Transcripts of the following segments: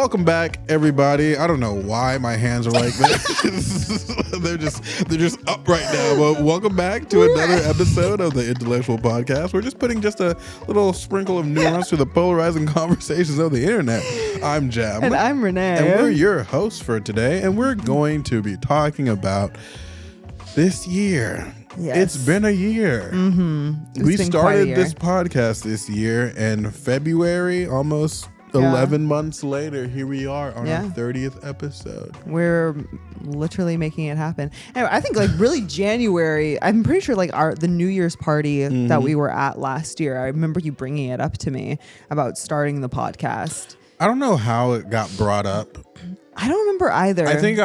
Welcome back, everybody. I don't know why my hands are like this. they're just up right now. But welcome back to another episode of the Intellectual Podcast. We're just putting just a little sprinkle of nuance to the polarizing conversations of the internet. I'm Jem. And I'm Rene. And we're your hosts for today. And we're going to be talking about this year. Yes. It's been a year. Mm-hmm. We started this podcast this year in February, almost 11 months later. Here we are on our 30th episode. We're literally making it happen. Anyway, I think like really January, I'm pretty sure like the New Year's party that we were at last year, I remember you bringing it up to me about starting the podcast. I don't know how it got brought up. I don't remember either. I think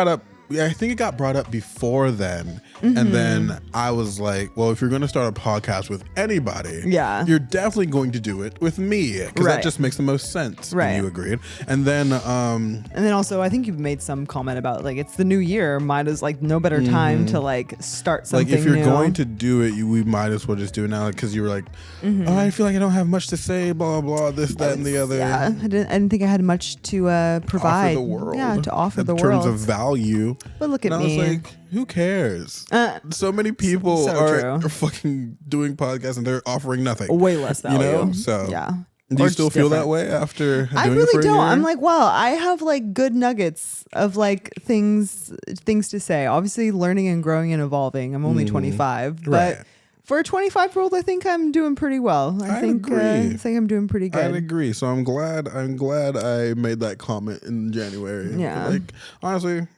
it got brought up before then. And then I was like, well, if you're going to start a podcast with anybody, you're definitely going to do it with me, because that just makes the most sense. Right. And you agreed. And then also I think you've made some comment about like it's the new year, might as like no better time to like start something like if you're new. going to do it, we might as well just do it now, because you were like, oh, I feel like I don't have much to say, blah blah, this, that, and the other. Yeah, I didn't think I had much to provide. To offer the world. Yeah, to offer in the world. terms of value. But look at and me. I was like, who cares? So many people are fucking doing podcasts and they're offering nothing. Way less value. You know? So yeah. Do you still feel that way after doing I it really for a don't. year? I'm like, wow, I have like good nuggets of like things to say. Obviously learning and growing and evolving. I'm only 25, but for a 25-year-old, I think I'm doing pretty well. I think I'm doing pretty good. I'd agree. So I'm glad I made that comment in January. Yeah. Like, honestly,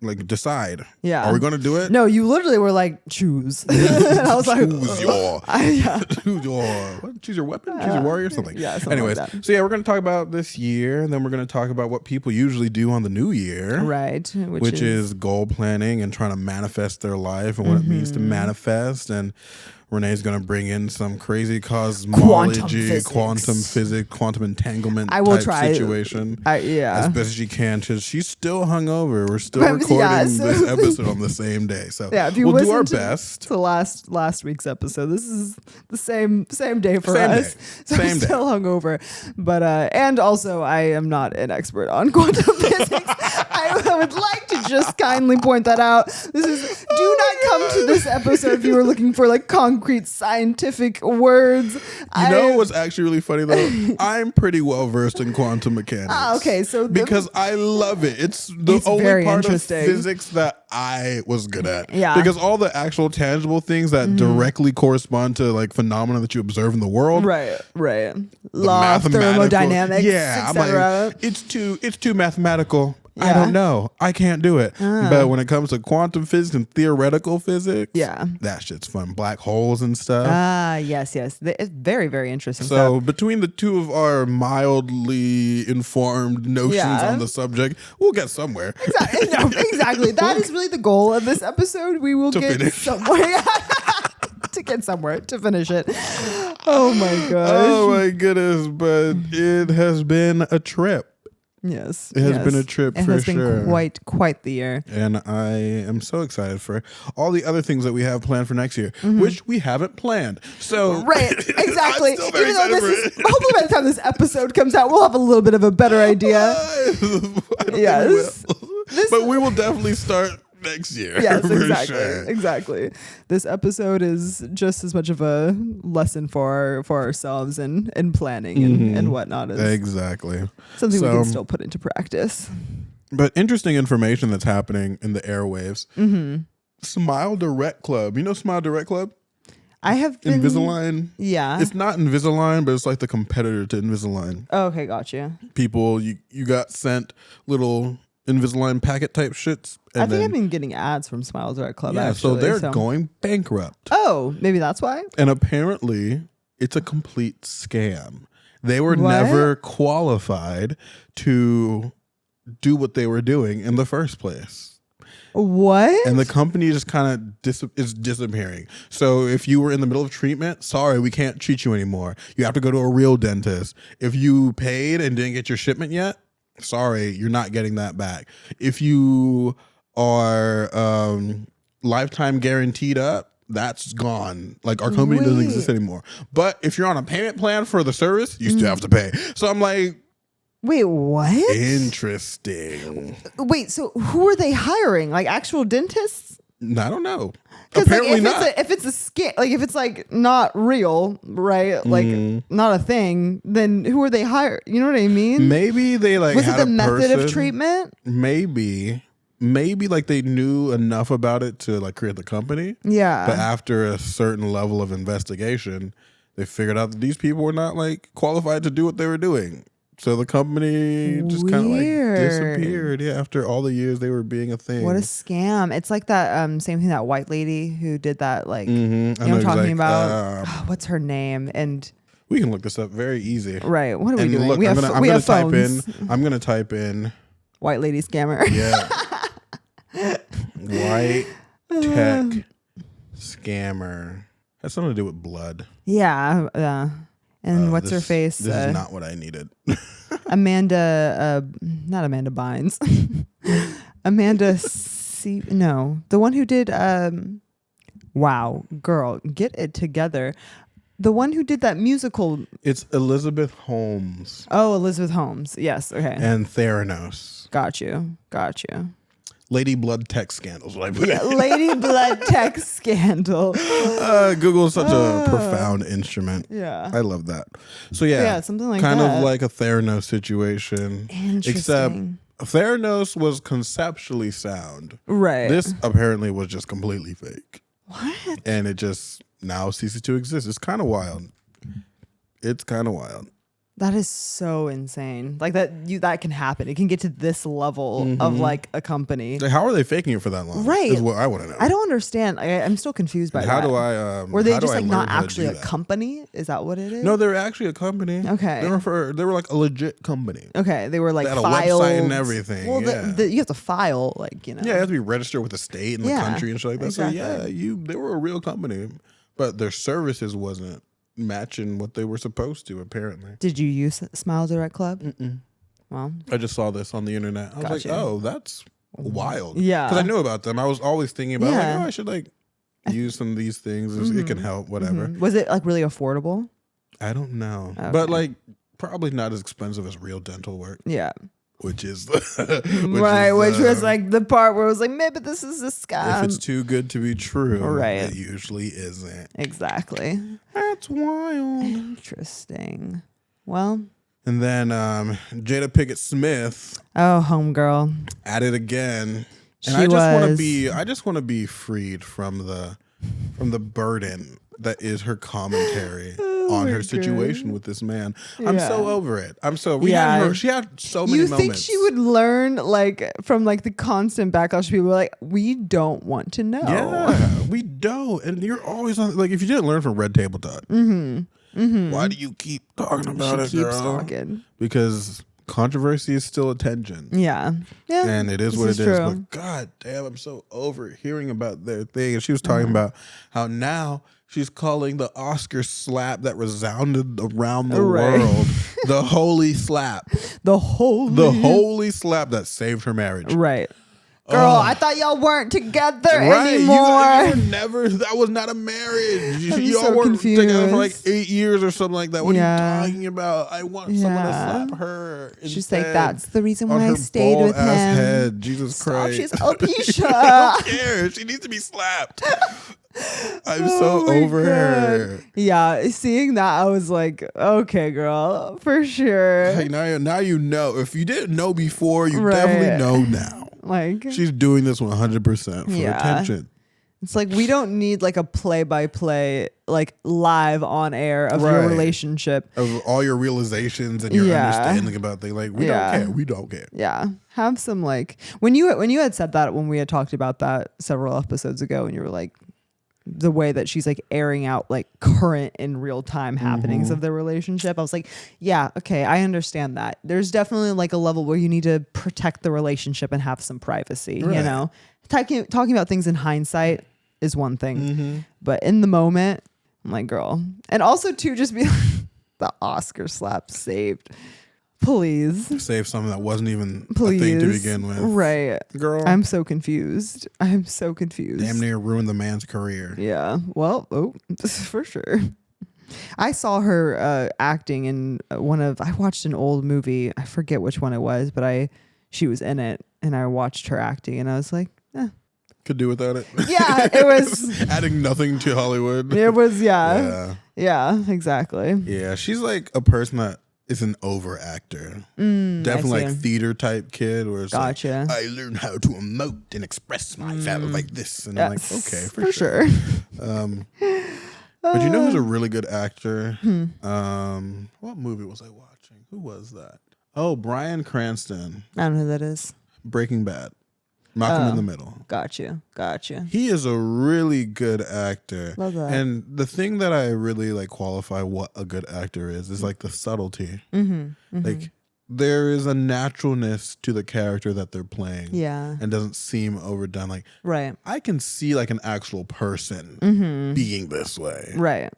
like, decide. Yeah. Are we going to do it? No, you literally were like, choose. And I was like, choose your choose your weapon, choose your warrior, something. Yeah, something Anyways, like that. so yeah, we're going to talk about this year, and then we're going to talk about what people usually do on the new year. Right. Which is goal planning and trying to manifest their life and what it means to manifest. And Renee's going to bring in some crazy cosmology, quantum physics, quantum entanglement type situation. As best as she can, because she's still hungover. We're still recording this episode on the same day. So if you we'll do our best. To last week's episode. This is the same day for us. So same I'm still hungover. But and also I am not an expert on quantum physics. I would like to just kindly point that out. Do not come to this episode if you were looking for like concrete scientific words. You know what's actually really funny though? I'm pretty well versed in quantum mechanics. Okay, so because I love it. It's the only part of physics that I was good at. Yeah. Because all the actual tangible things that directly correspond to like phenomena that you observe in the world. Right. Law of thermodynamics. Yeah. I'm like, it's too mathematical. I don't know. I can't do it. But when it comes to quantum physics and theoretical physics, that shit's fun. Black holes and stuff. Yes. It's very, very interesting stuff. Between the two of our mildly informed notions on the subject, we'll get somewhere. Exactly. That is really the goal of this episode. We will get somewhere. To get somewhere, to finish it. Oh my gosh. Oh my goodness. But it has been a trip. Yes, it has been a trip for sure. It has been quite the year, and I am so excited for all the other things that we have planned for next year, which we haven't planned. So exactly. Even though hopefully by the time this episode comes out, we'll have a little bit of a better idea. I don't think we will. But we will definitely start next year. Yes, Sure. Exactly. This episode is just as much of a lesson for ourselves and planning and whatnot. Exactly. Something we can still put into practice. But interesting information that's happening in the airwaves. Smile Direct Club. You know Smile Direct Club? I have been... Invisalign. Yeah. It's not Invisalign, but it's like the competitor to Invisalign. Oh, okay, gotcha. People, you got sent little Invisalign packet type shits. I think I've been getting ads from Smile Direct Club. Yeah, actually, so they're going bankrupt. Oh, maybe that's why. And apparently, it's a complete scam. They were never qualified to do what they were doing in the first place. What? And the company just kind of is disappearing. So if you were in the middle of treatment, sorry, we can't treat you anymore. You have to go to a real dentist. If you paid and didn't get your shipment yet, sorry, you're not getting that back. If you are lifetime guaranteed up, that's gone. Like, our company doesn't exist anymore. But if you're on a payment plan for the service, you still have to pay. So I'm like, Wait, what? Interesting. Wait, so who are they hiring? Like actual dentists? I don't know. Because Apparently like, not. if it's a scam, like if it's like not real, right? Like not a thing, then who are they hiring? You know what I mean? Maybe they like Was it had the a method of person- treatment? Maybe like they knew enough about it to like create the company. Yeah. But after a certain level of investigation, they figured out that these people were not like qualified to do what they were doing. So the company just kind of like disappeared. Yeah, after all the years they were being a thing. What a scam! It's like that same thing, that white lady who did that. Like, Mm-hmm. you know what I'm talking about? What's her name? And we can look this up very easy. right, what are we And doing? look, we I'm have gonna type phones. in. I'm gonna type in. White lady scammer. Yeah. White tech scammer. Has something to do with blood. Yeah. And what's her face? This is not what I needed. Amanda, not Amanda Bynes. Amanda no, the one who did wow, girl, get it together. The one who did that musical. It's Elizabeth Holmes. Oh, Elizabeth Holmes. Yes, okay. And Theranos. Got you. Lady Blood Tech Scandals. What I put in. Lady Blood Tech Scandal. Google is such a profound instrument. Yeah. I love that. So yeah, something like kind that. of like a Theranos situation. Interesting. Except Theranos was conceptually sound. Right. This apparently was just completely fake. What? And it just now ceases to exist. It's kind of wild. That is so insane. Like that can happen. It can get to this level of like a company. Like, how are they faking it for that long? Right. Is what I want to know. I don't understand. I'm still confused by How that. do I? Were they how do just I like not learn how to actually do a that? company? Is that what it is? No, they were actually a company. Okay. They were like a legit company. Okay, they were like They had a filed. website and everything, Well, yeah. you have to file, like, you know. Yeah, you have to be registered with the state and the Yeah, country and shit like that. exactly. So yeah, they were a real company, but their services wasn't matching what they were supposed to. Apparently. Did you use Smile Direct Club? Well, I just saw this on the internet. I was Gotcha. like, oh, that's wild. Yeah. Because I knew about them. I was always thinking about Yeah. like, oh, I should like use some of these things. It can help, whatever. was it like really affordable? I don't know, Okay. but like probably not as expensive as real dental work, Yeah. which is Which was like the part where it was like, maybe this is a scam. if it's too good to be true, Right. it usually isn't. Exactly. That's wild. Interesting. Well, And then Jada Pinkett Smith oh, homegirl. at it again, and She I just want to be freed from the burden that is her commentary on my her situation with this man. I'm Yeah. so over it. She had so many You moments. think she would learn like from like the constant backlash? People were like, we don't want to know. Yeah, we don't. And you're always on, like, if you didn't learn from Red Table Talk, why do you keep talking about She it, keeps girl? talking. Because controversy is still attention. Yeah. Yeah. And it is this what it is. true. But God damn, I'm so over hearing about their thing. And she was talking about how now she's calling the Oscar slap that resounded around the Right. world the holy slap. The whole The holy slap that saved her marriage. right. Girl, I thought y'all weren't together Right, anymore. you were never. That was not a marriage. I'm Y'all so weren't together for like confused. 8 years or something like that. What Yeah. are you talking about? I want someone to Yeah. slap her. She's like, instead that's the reason on why I her stayed with him. bald-ass head. Jesus Stop, Christ. she's alopecia. I don't care. She needs to be slapped. I'm so Oh my over her. God. Yeah, seeing that, I was like, okay, girl, for sure. Hey, now you know. If you didn't know before, you Right. definitely know now. Like, She's doing this 100% for Yeah. attention. it's like we don't need like a play-by-play, like live on air of your Right. relationship. Of all your realizations and your Yeah. understanding about things, like we Yeah. don't care. We don't care. Yeah, have some like when you had said that when we had talked about that several episodes ago, and you were like the way that she's like airing out like current and real time happenings of their relationship. I was like, yeah, okay, I understand that. There's definitely like a level where you need to protect the relationship and have some privacy. Right. You know, talking about things in hindsight is one thing, but in the moment, I'm like, girl, and also too, just be the Oscar slap saved. Please. Save something that wasn't even Please. a thing to begin with. Right. Girl. I'm so confused. I'm so confused. Damn near ruined the man's career. Yeah. Well, for sure. I saw her acting in I watched an old movie. I forget which one it was, but she was in it, and I watched her acting, and I was like, Could do without it. yeah, it was adding nothing to Hollywood. It was, yeah, exactly. Yeah, she's like a person that is an over actor. Definitely like theater type kid where it's Gotcha. like, I learned how to emote and express myself like this. And I'm like, okay, for sure. But you know who's a really good actor? What movie was I watching? Who was that? Oh, Bryan Cranston. I don't know who that is. Breaking Bad. Malcolm in the Middle. Gotcha. He is a really good actor. Love that. And the thing that I really like qualify what a good actor is like the subtlety. Like there is a naturalness to the character that they're playing. Yeah. And doesn't seem overdone. Like Right. I can see like an actual person being this way. Right.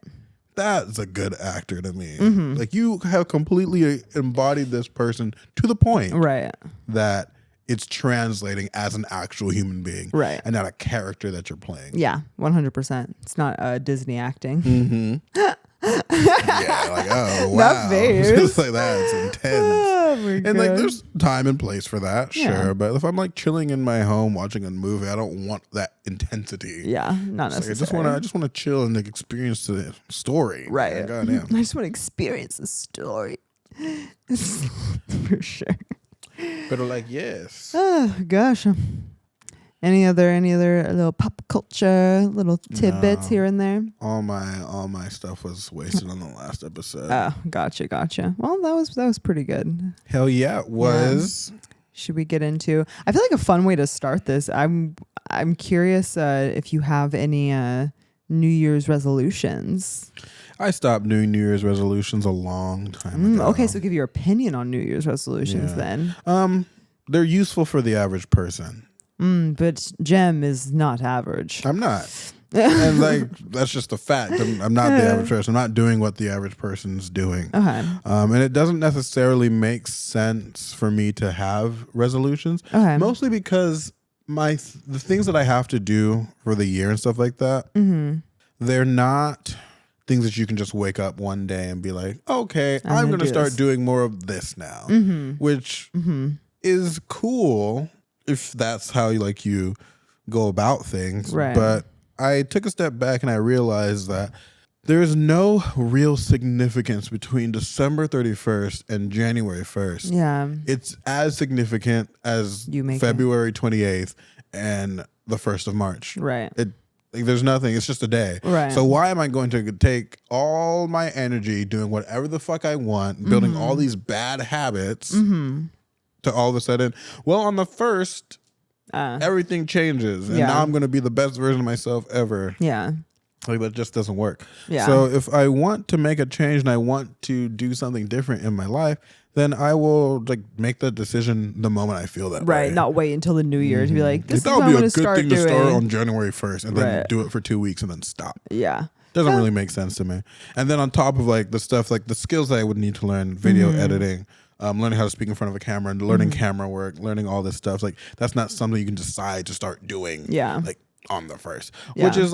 That's a good actor to me. Like you have completely embodied this person to the point that it's translating as an actual human being, right, and not a character that you're playing. Yeah, 100%. It's not Disney acting. Yeah, like oh wow, that face. Just like that, it's intense. Oh my and God. like, there's time and place for that, Yeah. sure. But if I'm like chilling in my home watching a movie, I don't want that intensity. Yeah, not It's necessarily. like, I just want to chill and like experience the story. Right. Like, goddamn. I just want to experience the story. For sure. But like, yes. Oh gosh. Any other little pop culture, little tidbits here and there? All my stuff was wasted on the last episode. Oh, gotcha. Well, that was pretty good. Hell yeah, it was. Should we get into? I feel like a fun way to start this. I'm curious if you have any New Year's resolutions. I stopped doing New Year's resolutions a long time ago. Okay, so give your opinion on New Year's resolutions then. They're useful for the average person. But Jem is not average. I'm not. And like that's just a fact. I'm not the average person. I'm not doing what the average person's doing. Okay. And it doesn't necessarily make sense for me to have resolutions. Okay. Mostly because the things that I have to do for the year and stuff like that, they're not things that you can just wake up one day and be like, okay, I'm going to start doing more of this now, which is cool if that's how you go about things. Right. But I took a step back and I realized that there's no real significance between December 31st and January 1st. Yeah. It's as significant as February 28th and the 1st of March. Right. There's nothing. It's just a day. Right. So why am I going to take all my energy doing whatever the fuck I want, building all these bad habits to all of a sudden, well, on the 1st, everything changes. And now I'm going to be the best version of myself ever. Yeah. Like, that just doesn't work. Yeah. So if I want to make a change and I want to do something different in my life, then I will make the decision the moment I feel that way. Right, not wait until the new year to be like, this is that what would I'm be a going good to start thing doing. to start on January 1st and then do it for 2 weeks and then stop. Yeah. Doesn't really make sense to me. And then on top of the stuff, the skills that I would need to learn, video editing, learning how to speak in front of a camera and learning camera work, learning all this stuff, that's not something you can decide to start doing on the 1st, which is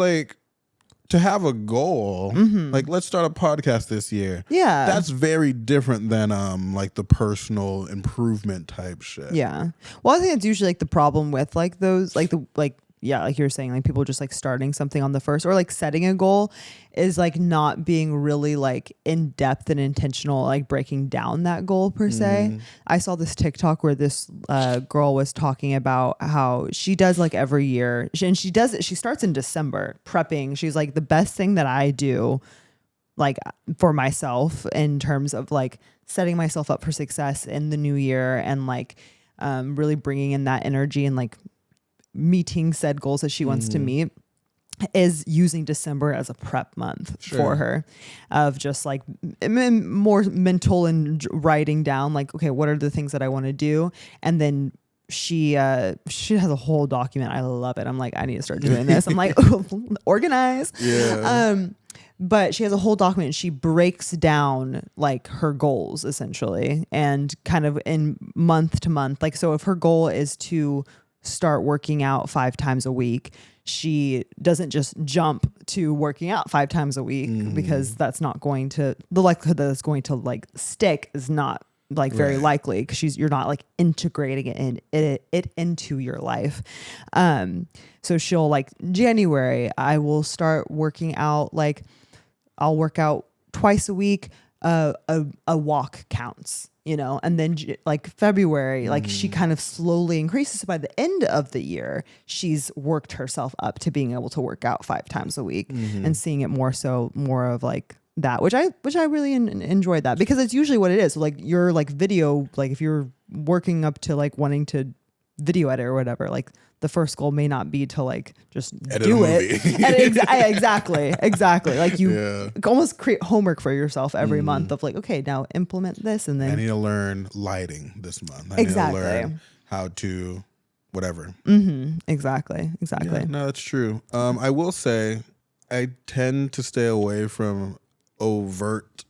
to have a goal, let's start a podcast this year. Yeah. That's very different than the personal improvement type shit. Yeah. Well, I think it's usually the problem with those like you're saying, people just starting something on the 1st or setting a goal is not being really in depth and intentional, breaking down that goal per se. I saw this TikTok where this girl was talking about how she does every year, and she does it. She starts in December prepping. She's the best thing that I do for myself in terms of setting myself up for success in the new year and really bringing in that energy and meeting said goals that she wants to meet is using December as a prep month for her of just more mental and writing down okay, what are the things that I want to do? And then she has a whole document. I love it. I'm I need to start doing this. I'm organize. Yeah. But she has a whole document. She breaks down her goals essentially and kind of in month to month. So if her goal is to start working out 5 times a week, she doesn't just jump to working out 5 times a week because that's not going to, the likelihood that it's going to like stick is not like very likely because you're not like integrating it into your life. So she'll like January, I will start working out, like I'll work out twice a week. A walk counts, and then like February, like she kind of slowly increases. So by the end of the year, she's worked herself up to being able to work out 5 times a week and seeing it more of like that, which I really enjoyed that, because it's usually what it is. So like your like video, like if you're working up to like wanting to video edit or whatever, like the first goal may not be to like just edit do it. Exactly. Like you almost create homework for yourself every month of like, okay, now implement this, and then I need to learn lighting this month. I Exactly. need to learn how to whatever. Exactly. Yeah, no, that's true. I will say I tend to stay away from overt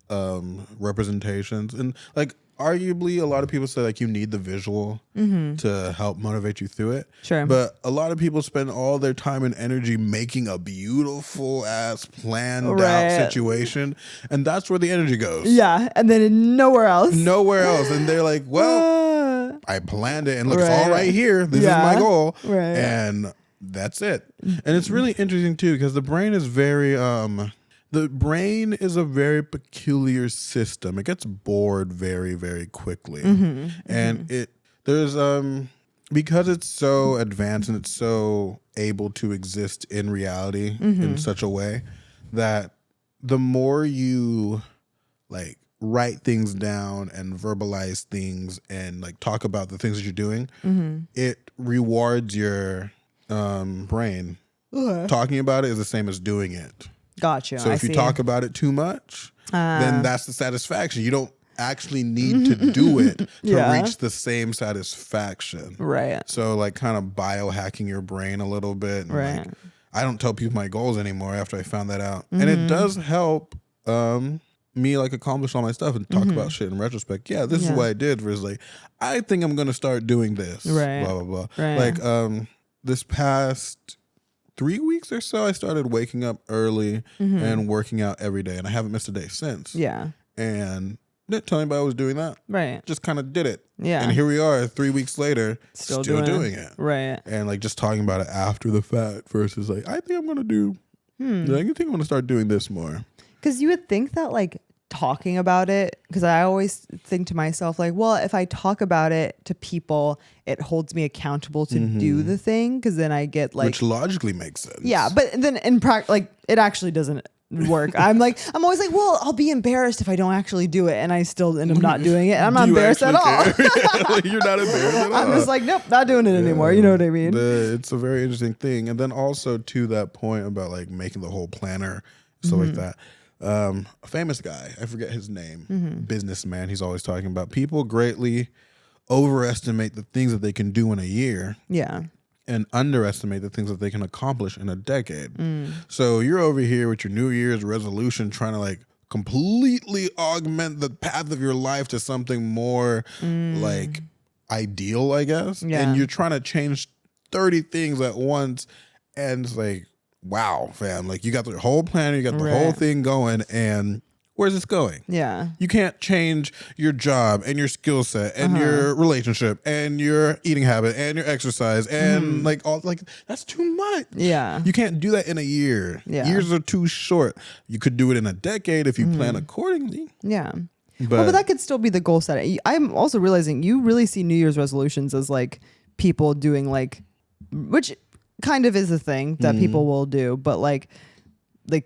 representations, and like arguably a lot of people say like you need the visual to help motivate you through it. Sure. But a lot of people spend all their time and energy making a beautiful ass planned out situation, and that's where the energy goes. Yeah, and then nowhere else. And they're like, well, I planned it, and look, it's all right here. This is my goal. And that's it. And it's really interesting too, because the brain is a very peculiar system. It gets bored very, very quickly. And because it's so advanced and it's so able to exist in reality in such a way that the more you like write things down and verbalize things and like talk about the things that you're doing, it rewards your brain. Talking about it is the same as doing it. Gotcha. So if you talk about it too much, then that's the satisfaction. You don't actually need to do it to reach the same satisfaction. Right. So like kind of biohacking your brain a little bit. And like, I don't tell people my goals anymore after I found that out. And it does help me like accomplish all my stuff and talk about shit in retrospect. Yeah, this is what I did. Versus like, I think I'm going to start doing this. Right. Blah, blah, blah. Right. Like this past 3 weeks or so, I started waking up early and working out every day, and I haven't missed a day since. Yeah. And didn't tell anybody I was doing that. Right. Just kind of did it. Yeah. And here we are 3 weeks later, still doing it. Right. And like just talking about it after the fact versus like, I think I'm going to do, I think I'm going to start doing this more. Because you would think that like talking about it, because I always think to myself like, well, if I talk about it to people, it holds me accountable to do the thing, because then I get like, which logically makes sense. Yeah, but then in practice, like it actually doesn't work. I'm always like, well, I'll be embarrassed if I don't actually do it, and I still end up not doing it. And I'm not embarrassed at all. You're not embarrassed at all. I'm just like, nope, not doing it anymore. You know what I mean? It's a very interesting thing. And then also to that point about like making the whole planner, stuff like that. A famous guy, I forget his name, businessman, he's always talking about people greatly overestimate the things that they can do in a year. Yeah. And underestimate the things that they can accomplish in a decade. So you're over here with your New Year's resolution trying to like completely augment the path of your life to something more like ideal, I guess. Yeah. And you're trying to change 30 things at once, and it's like, wow, fam, like you got the whole planner, you got the whole thing going, and where's this going? Yeah. You can't change your job and your skill set and your relationship and your eating habit and your exercise and like all, like that's too much. Yeah. You can't do that in a year. Yeah. Years are too short. You could do it in a decade if you plan accordingly. Yeah. But that could still be the goal setting. I'm also realizing you really see New Year's resolutions as like people doing like, which kind of is a thing that people will do, but like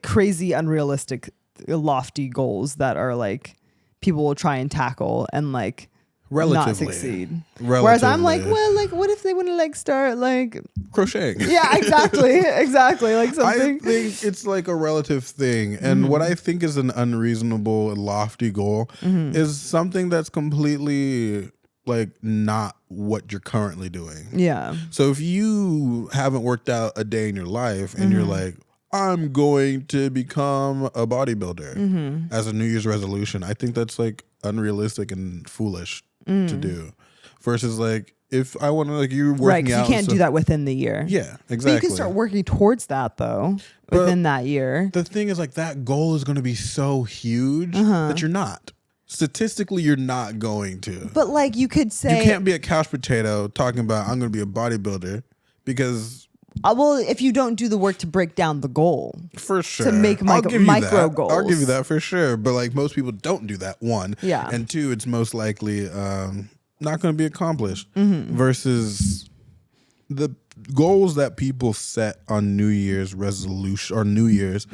crazy, unrealistic, lofty goals that are like people will try and tackle and like not succeed. Whereas I'm like, well, like what if they want to like start like crocheting? Yeah, exactly. Like something. I think it's like a relative thing. And what I think is an unreasonable and lofty goal is something that's completely like not what you're currently doing. Yeah. So if you haven't worked out a day in your life and you're like, I'm going to become a bodybuilder as a New Year's resolution, I think that's like unrealistic and foolish to do. Versus like if I want to, like, you're working Right, 'cause out. you can't do that within the year. Yeah, exactly. But you can start working towards that, though, within that year. The thing is, like, that goal is going to be so huge that you're not. Statistically, you're not going to. But, like, you could say... You can't be a couch potato talking about, I'm going to be a bodybuilder, because... well, if you don't do the work to break down the goal. For sure. To make micro goals. I'll give you that for sure. But, like, most people don't do that, one. Yeah. And two, it's most likely not going to be accomplished. Versus the goals that people set on New Year's resolution or New Year's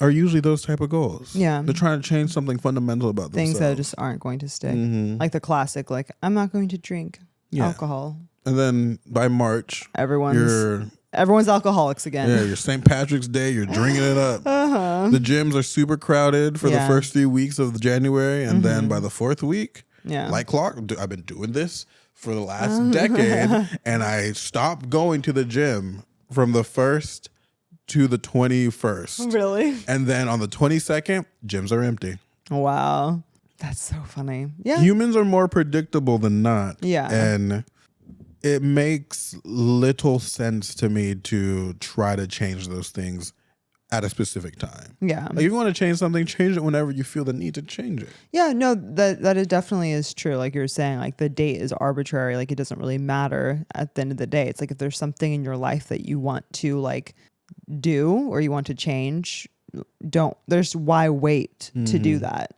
are usually those type of goals. Yeah. They're trying to change something fundamental about Things themselves. that just aren't going to stick. Like the classic, like, I'm not going to drink alcohol. And then by March, Everyone's alcoholics again. Yeah, your St. Patrick's Day, you're drinking it up. The gyms are super crowded for the first 3 weeks of January, and then by the fourth week, like clock, I've been doing this for the last decade, and I stopped going to the gym from the 1st to the 21st. Really? And then on the 22nd, gyms are empty. Wow. That's so funny. Yeah. Humans are more predictable than not. Yeah. And it makes little sense to me to try to change those things at a specific time. Yeah. Like, if you want to change something, change it whenever you feel the need to change it. Yeah, no, that it definitely is true. Like you were saying, like the date is arbitrary. Like it doesn't really matter at the end of the day. It's like if there's something in your life that you want to like do or you want to change, there's why wait to do that.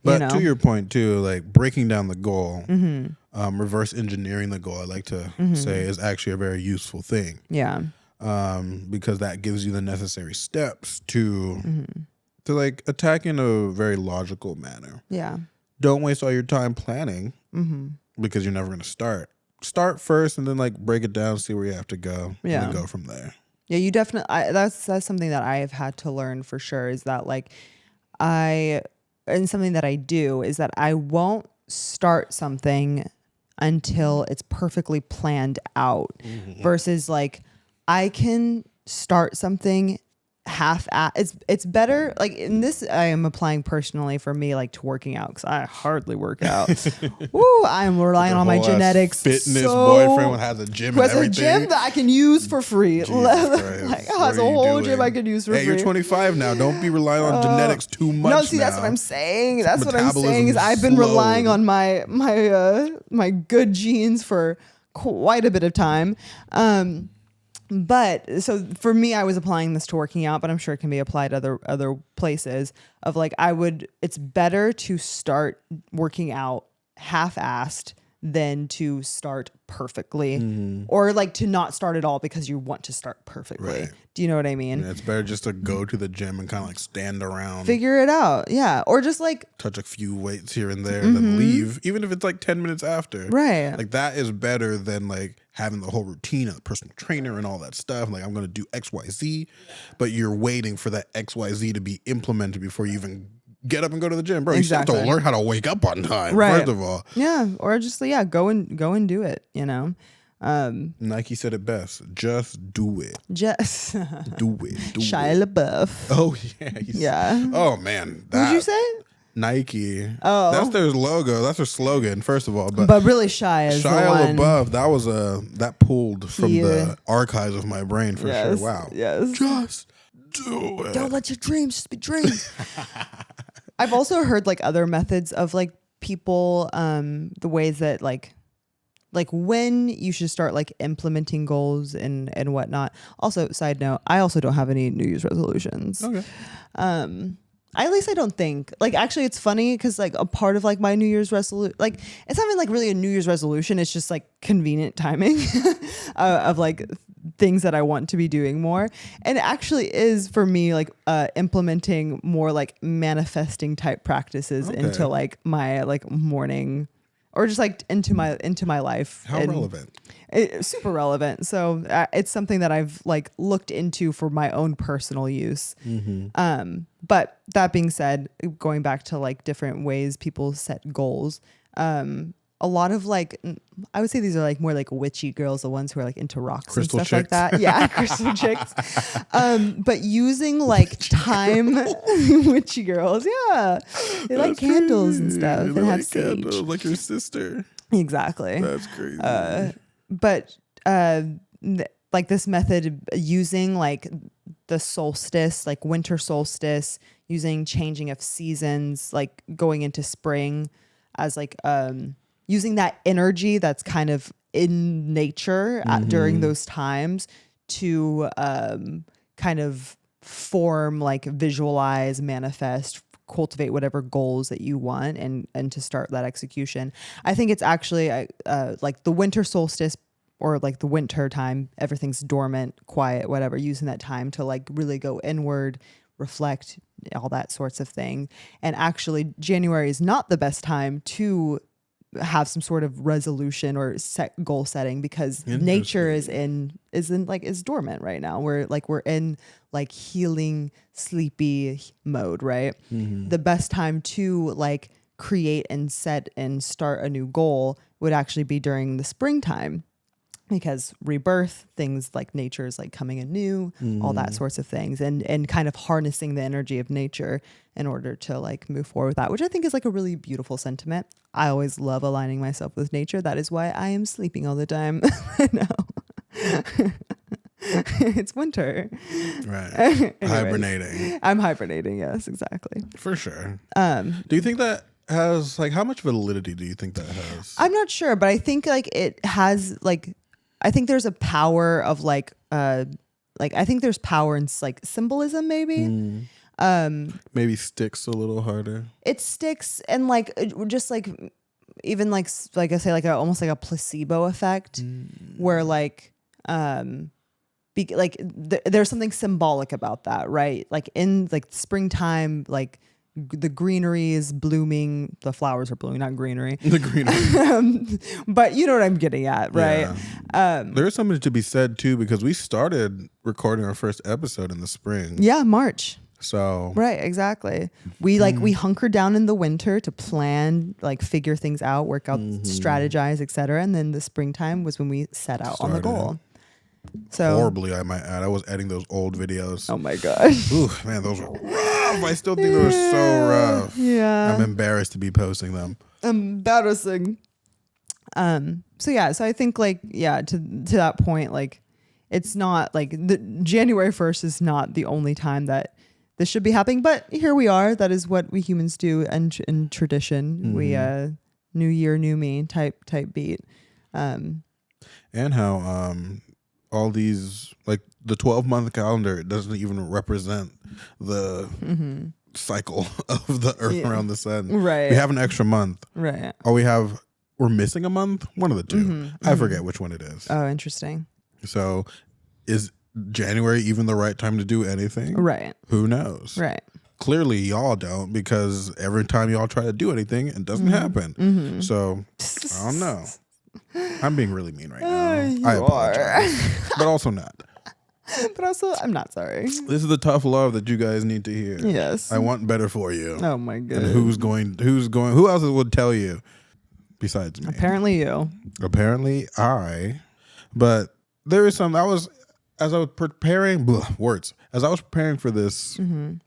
But to your point too, like breaking down the goal, reverse engineering the goal, I like to say, is actually a very useful thing. Yeah. Because that gives you the necessary steps to like attack in a very logical manner. Yeah. Don't waste all your time planning because you're never going to start. Start first and then like break it down, see where you have to go, and then go from there. Yeah, you definitely. That's something that I have had to learn for sure. Is that like and something that I do is that I won't start something until it's perfectly planned out. Versus like I can start something it's better, like in this I am applying personally for me, like to working out, because I hardly work out. Woo, I'm relying on my genetics. Fitness boyfriend who has a gym who and has everything. a gym that I can use for free. Like has a whole gym I could use for free. Hey, you're 25 now. Don't be relying on genetics too much. No, see, that's what I'm saying. That's what I'm saying is I've been relying on my good genes for quite a bit of time. But so for me, I was applying this to working out, but I'm sure it can be applied other places of like, it's better to start working out half-assed than to start perfectly or like to not start at all because you want to start perfectly. Right. Do you know what I mean? Yeah, it's better just to go to the gym and kind of like stand around. Figure it out. Yeah. Or just like touch a few weights here and there and then leave, even if it's like 10 minutes after. Right. Like that is better than like having the whole routine of the personal trainer and all that stuff. Like I'm going to do XYZ, but you're waiting for that XYZ to be implemented before you even get up and go to the gym, bro. Exactly. You still have to learn how to wake up on time, right. first of all. Yeah. Or just go and do it, you know? Nike said it best. Just do it. Just do it. Shia LaBeouf. Oh yeah. Yeah. Oh man. What'd you say? Nike. Oh. That's their logo. That's their slogan, first of all. But really Shia is Shia the one. LaBeouf, that pulled from the archives of my brain for sure. Wow. Yes. Just do it. Don't let your dreams just be dreams. I've also heard like other methods of like people, the ways that like when you should start like implementing goals and whatnot. Also, side note, I also don't have any New Year's resolutions. Okay. At least I don't think. Like, actually, it's funny because like a part of like my New Year's resolution, like it's not even like really a New Year's resolution. It's just like convenient timing of like things that I want to be doing more. And it actually is for me like implementing more like manifesting type practices into like my like morning or just like into my life. How relevant? It's super relevant. So it's something that I've like looked into for my own personal use. But that being said, going back to like different ways people set goals, a lot of like, I would say these are like more like witchy girls, the ones who are like into rocks crystal and stuff chicks. like that. Yeah, crystal chicks. But using like time, witchy girls, yeah, they like candles and stuff They and have like candles, sage. like your sister. Exactly. That's crazy. But like this method using like the solstice, like winter solstice, using changing of seasons, like going into spring as like using that energy that's kind of in nature during those times to kind of form, like visualize, manifest, cultivate whatever goals that you want and to start that execution. I think it's actually like the winter solstice or like the winter time, everything's dormant, quiet, whatever, using that time to like really go inward, reflect, all that sorts of thing. And actually January is not the best time to have some sort of resolution or set goal setting because nature is dormant right now. We're in like healing, sleepy mode, right? The best time to like create and set and start a new goal would actually be during the springtime, because rebirth, things like nature is like coming anew, all that sorts of things, and kind of harnessing the energy of nature in order to like move forward with that, which I think is like a really beautiful sentiment. I always love aligning myself with nature. That is why I am sleeping all the time. I know. It's winter. Right. Anyways, Hibernating. I'm hibernating. Yes, exactly. For sure. Do you think that has like, how much validity do you think that has? I'm not sure, but I think like it has like, I think there's a power of like I think there's power in like symbolism maybe. Maybe sticks a little harder. It sticks, and like just like even like I say, like almost like a placebo effect where like there's something symbolic about that, right? Like in like springtime, like the greenery is blooming, the flowers are blooming, not greenery. The greenery. But you know what I'm getting at, right? Yeah. There is something to be said too, because we started recording our first episode in the spring. Yeah, March. So right, exactly. We we hunkered down in the winter to plan, like figure things out, work out, strategize, etc. And then the springtime was when we set out on the goal. So horribly, I might add. I was editing those old videos. Oh my gosh. Ooh, man, those were rough. I still think they were so rough. Yeah. I'm embarrassed to be posting them. Embarrassing. So yeah, so I think like, yeah, to that point, like it's not like the January 1st is not the only time that this should be happening, but here we are. That is what we humans do, and in tradition, we new year, new me type beat. And how all these, like the 12-month calendar, it doesn't even represent the cycle of the earth around the sun. Right. We have an extra month. Right. Or we're missing a month. One of the two. I forget which one it is. Oh, interesting. So is January even the right time to do anything? Right. Who knows? Right. Clearly y'all don't, because every time y'all try to do anything, it doesn't happen. So I don't know. I'm being really mean right now. You I apologize. But also not. But also, I'm not sorry. This is the tough love that you guys need to hear. Yes. I want better for you. Oh my goodness. And who else would tell you besides me? Apparently you. Apparently I. But there is some, as I was preparing for this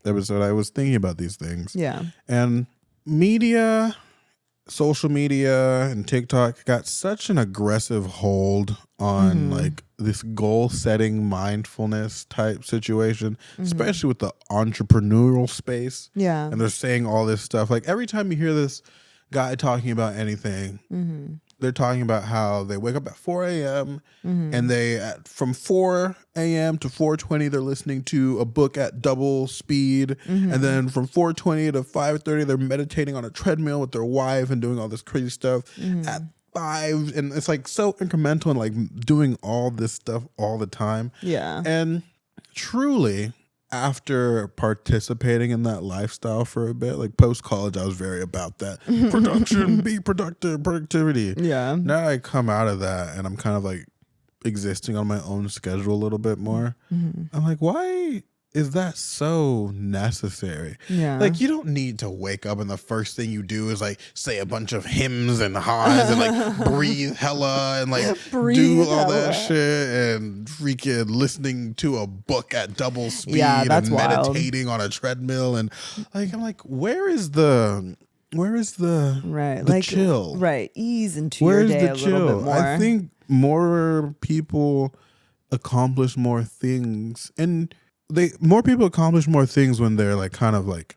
episode, I was thinking about these things. Yeah. And media, social media, and TikTok got such an aggressive hold on like this goal setting mindfulness type situation, especially with the entrepreneurial space. Yeah. And they're saying all this stuff. Like every time you hear this guy talking about anything, they're talking about how they wake up at 4 a.m. and from 4 a.m. to 4:20 they're listening to a book at double speed, and then from 4:20 to 5:30 they're meditating on a treadmill with their wife and doing all this crazy stuff at 5, and it's like so incremental and like doing all this stuff all the time. Yeah. And truly, after participating in that lifestyle for a bit, like post-college, I was very about that. Production, be productive, productivity. Yeah. Now I come out of that and I'm kind of like existing on my own schedule a little bit more. I'm like, why is that so necessary? Yeah. Like, you don't need to wake up and the first thing you do is like say a bunch of hymns and ha's and like breathe hella and like do all that shit and freaking listening to a book at double speed and meditating on a treadmill. And like, I'm like, where is the where is the Right. the Like chill? right. Ease into Where's your day the a little chill? bit more. I think more people accomplish more things, and more people accomplish more things when they're like kind of like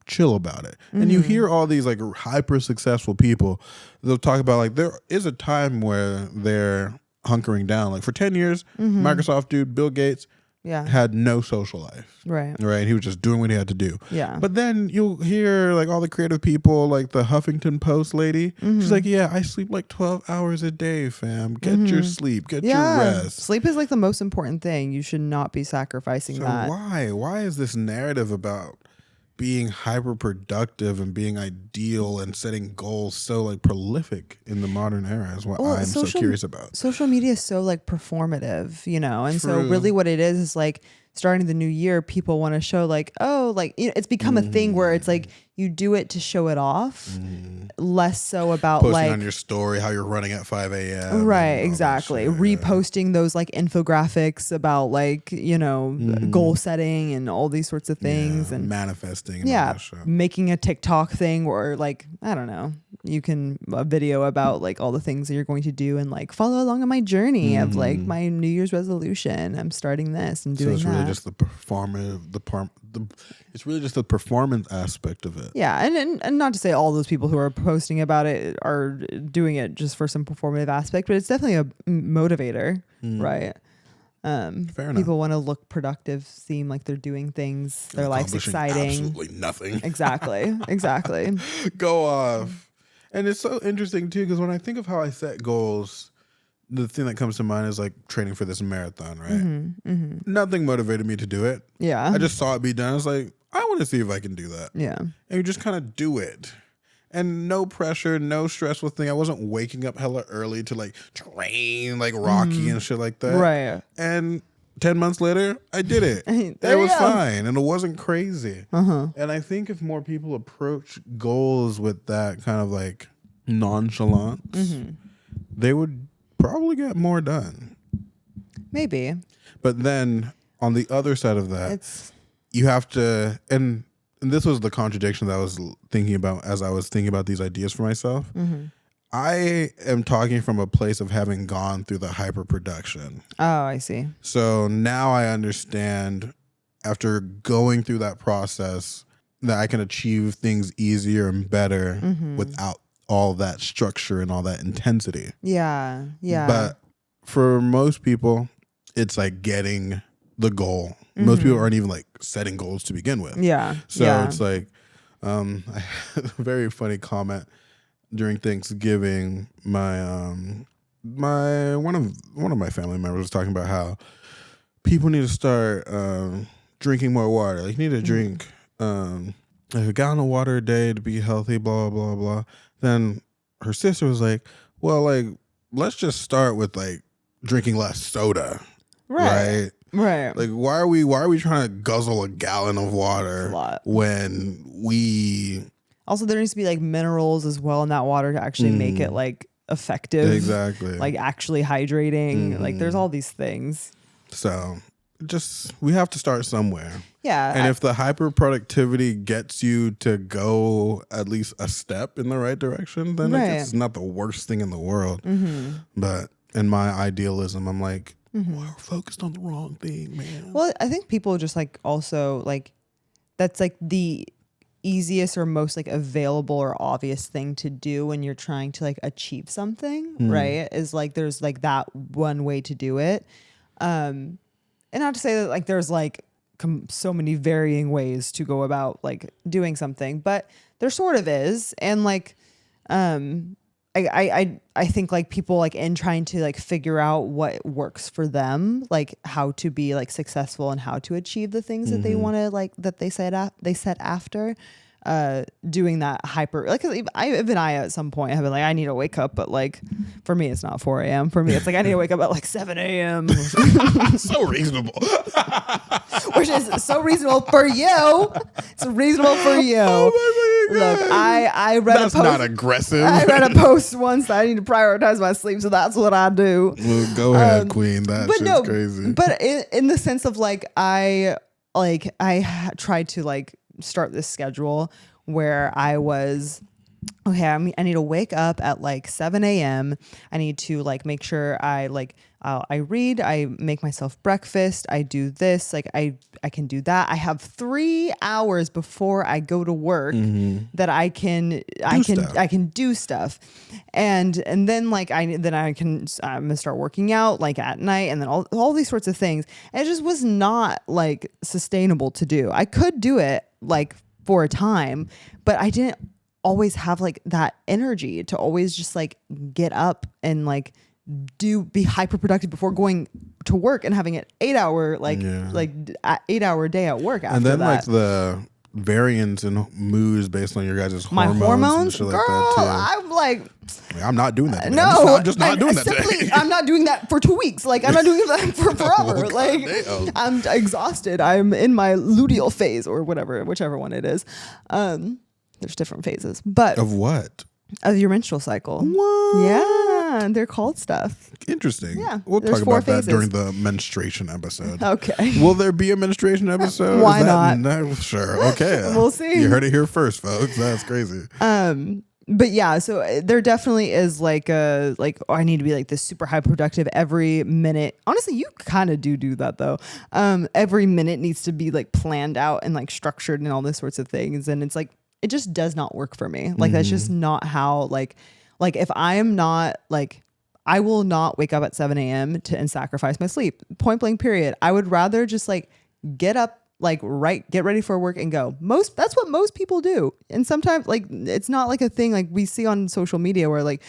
chill about it. And you hear all these like hyper successful people, they'll talk about like there is a time where they're hunkering down. Like for 10 years, Microsoft dude Bill Gates Yeah. had no social life. Right. Right. He was just doing what he had to do. Yeah. But then you'll hear like all the creative people, like the Huffington Post lady. She's like, yeah, I sleep like 12 hours a day, fam. Get your sleep. Get your rest. Sleep is like the most important thing. You should not be sacrificing So that. why is this narrative about being hyper productive and being ideal and setting goals so like prolific in the modern era is what I'm so curious about. Social media is so like performative, you know, and so True. really what it is like starting the new year, people want to show like, oh, like you know, it's become a thing where it's like you do it to show it off, less so about Posting like on your story how you're running at 5 a.m. Right, exactly. Reposting those like infographics about like, you know, goal setting and all these sorts of things and manifesting. And all yeah, that shit. making a TikTok thing or like, I don't know, you can a video about like all the things that you're going to do and like follow along on my journey of like my New Year's resolution. I'm starting this and doing so it's that. really just the performative, it's really just the performance aspect of it. Yeah, and not to say all those people who are posting about it are doing it just for some performative aspect, but it's definitely a motivator, right? Fair enough. People want to look productive, seem like they're doing things, their life's exciting. Absolutely nothing. Exactly. Go off. And it's so interesting too, because when I think of how I set goals, the thing that comes to mind is like training for this marathon, right? Nothing motivated me to do it. Yeah. I just saw it be done. I was like, I want to see if I can do that. Yeah. And you just kind of do it. And no pressure, no stressful thing. I wasn't waking up hella early to like train like Rocky and shit like that. Right. And 10 months later, I did it. There It was you go. fine and it wasn't crazy. And I think if more people approach goals with that kind of like nonchalance, they would probably get more done. Maybe. But then on the other side of that, It's you have to, and this was the contradiction that I was thinking about as I was thinking about these ideas for myself. I am talking from a place of having gone through the hyperproduction. oh, I see. So now I understand after going through that process that I can achieve things easier and better without all that structure and all that intensity. Yeah. Yeah. But for most people, it's like getting the goal. Most people aren't even like setting goals to begin with. yeah. So yeah. it's like I had a very funny comment during Thanksgiving. My one of my family members was talking about how people need to start drinking more water. Like you need to drink like a gallon of water a day to be healthy, blah blah blah blah. Then her sister was like, well, like let's just start with like drinking less soda. Right. Right. Like why are we trying to guzzle a gallon of water That's a lot. when we Also, there needs to be like minerals as well in that water to actually make it like effective. exactly Like actually hydrating. Like there's all these things. so just we have to start somewhere. Yeah. And if the hyper productivity gets you to go at least a step in the right direction, then I guess it's not the worst thing in the world. But in my idealism, I'm like, we're focused on the wrong thing, man. Well, I think people just like also like that's like the easiest or most like available or obvious thing to do when you're trying to like achieve something, right? Is like there's like that one way to do it. And not to say that like there's like so many varying ways to go about like doing something, but there sort of is. And like I think like people like in trying to like figure out what works for them, like how to be like successful and how to achieve the things that they want to like that they set after doing that hyper like even I at some point have been like I need to wake up, but like for me it's not 4 a.m. For me it's like I need to wake up at like 7 a.m. So reasonable. Which is so reasonable for you. It's reasonable for you. Oh my God. Look, I read That's a post. not aggressive. I read a post once that I need to prioritize my sleep, so that's what I do. Well, go ahead, Queen. That shit's crazy. But in the sense of like I tried to like start this schedule where I was, okay, I need to wake up at like 7 a.m. I need to like make sure I read, I make myself breakfast, I do this, like I can do that. I have 3 hours before I go to work that I can do stuff. And then like I'm gonna start working out like at night, and then all these sorts of things. And it just was not like sustainable to do. I could do it like for a time, but I didn't always have like that energy to always just like get up and like be hyper productive before going to work and having an 8 hour 8 hour day at work after and then that. like the variance in moods based on your guys' My hormones, and shit girl, like that too. I'm like, I'm not doing that today. no, I'm just not doing that today. I'm not doing that for 2 weeks. Like I'm not doing that for forever. Oh, like damn. I'm exhausted. I'm in my luteal phase or whichever one it is. There's different phases, but Of what? of your menstrual cycle. What? Yeah, they're called stuff. Interesting. Yeah, We'll there's talk 4 about that phases. during the menstruation episode. Okay. Will there be a menstruation episode? Why Is not? No, sure. Okay. We'll see. You heard it here first, folks. That's crazy. But yeah, so there definitely is like I need to be like this super high productive every minute. Honestly, you kind of do that though. Every minute needs to be like planned out and like structured and all this sorts of things. And it's like, it just does not work for me. Like that's just not how like if I am not like, I will not wake up at 7 a.m. and sacrifice my sleep. Point blank period. I would rather just like get up, like get ready for work and go. That's what most people do. And sometimes like it's not like a thing like we see on social media where like,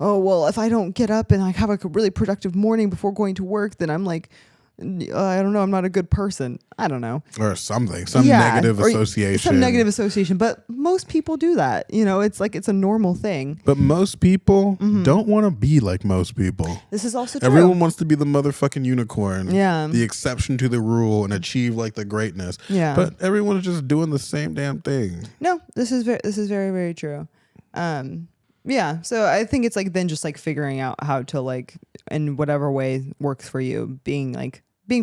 oh well, if I don't get up and like have a really productive morning before going to work, then I'm like, I don't know, I'm not a good person. I don't know. Or something. Some negative association. Some negative association. But most people do that. You know, it's like it's a normal thing. But most people don't want to be like most people. This is also true. Everyone wants to be the motherfucking unicorn. Yeah. The exception to the rule and achieve like the greatness. Yeah. But everyone is just doing the same damn thing. No, this is very, very true. Yeah. So I think it's like then just like figuring out how to like in whatever way works for you, being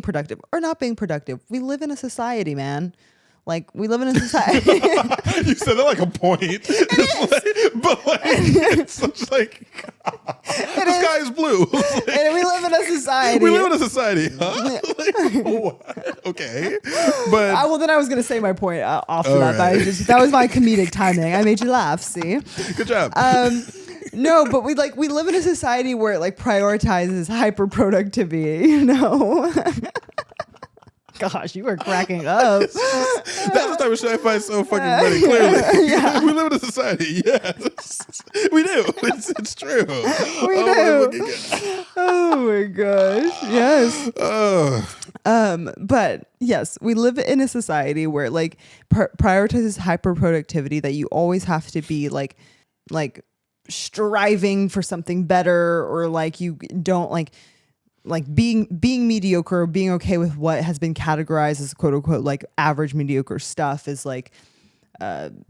productive or not being productive. We live in a society, man. Like we live in a society. You said that like a point. It's such like the sky is blue. And we live in a society. We live in a society, huh? Like, what? Okay, but well, then I was gonna say my point after that. Right. But that was my comedic timing. I made you laugh. See, good job. No, but we live in a society where it like prioritizes hyper productivity. You know. Gosh, you were cracking up. That's the type of shit I find so fucking funny. Clearly, Yeah. We live in a society. Yes, we do. It's true. We do. Oh my gosh. Yes. But yes, we live in a society where like prioritizes hyper productivity, that you always have to be like striving for something better, or like you don't like being mediocre, or being okay with what has been categorized as quote unquote like average mediocre stuff is like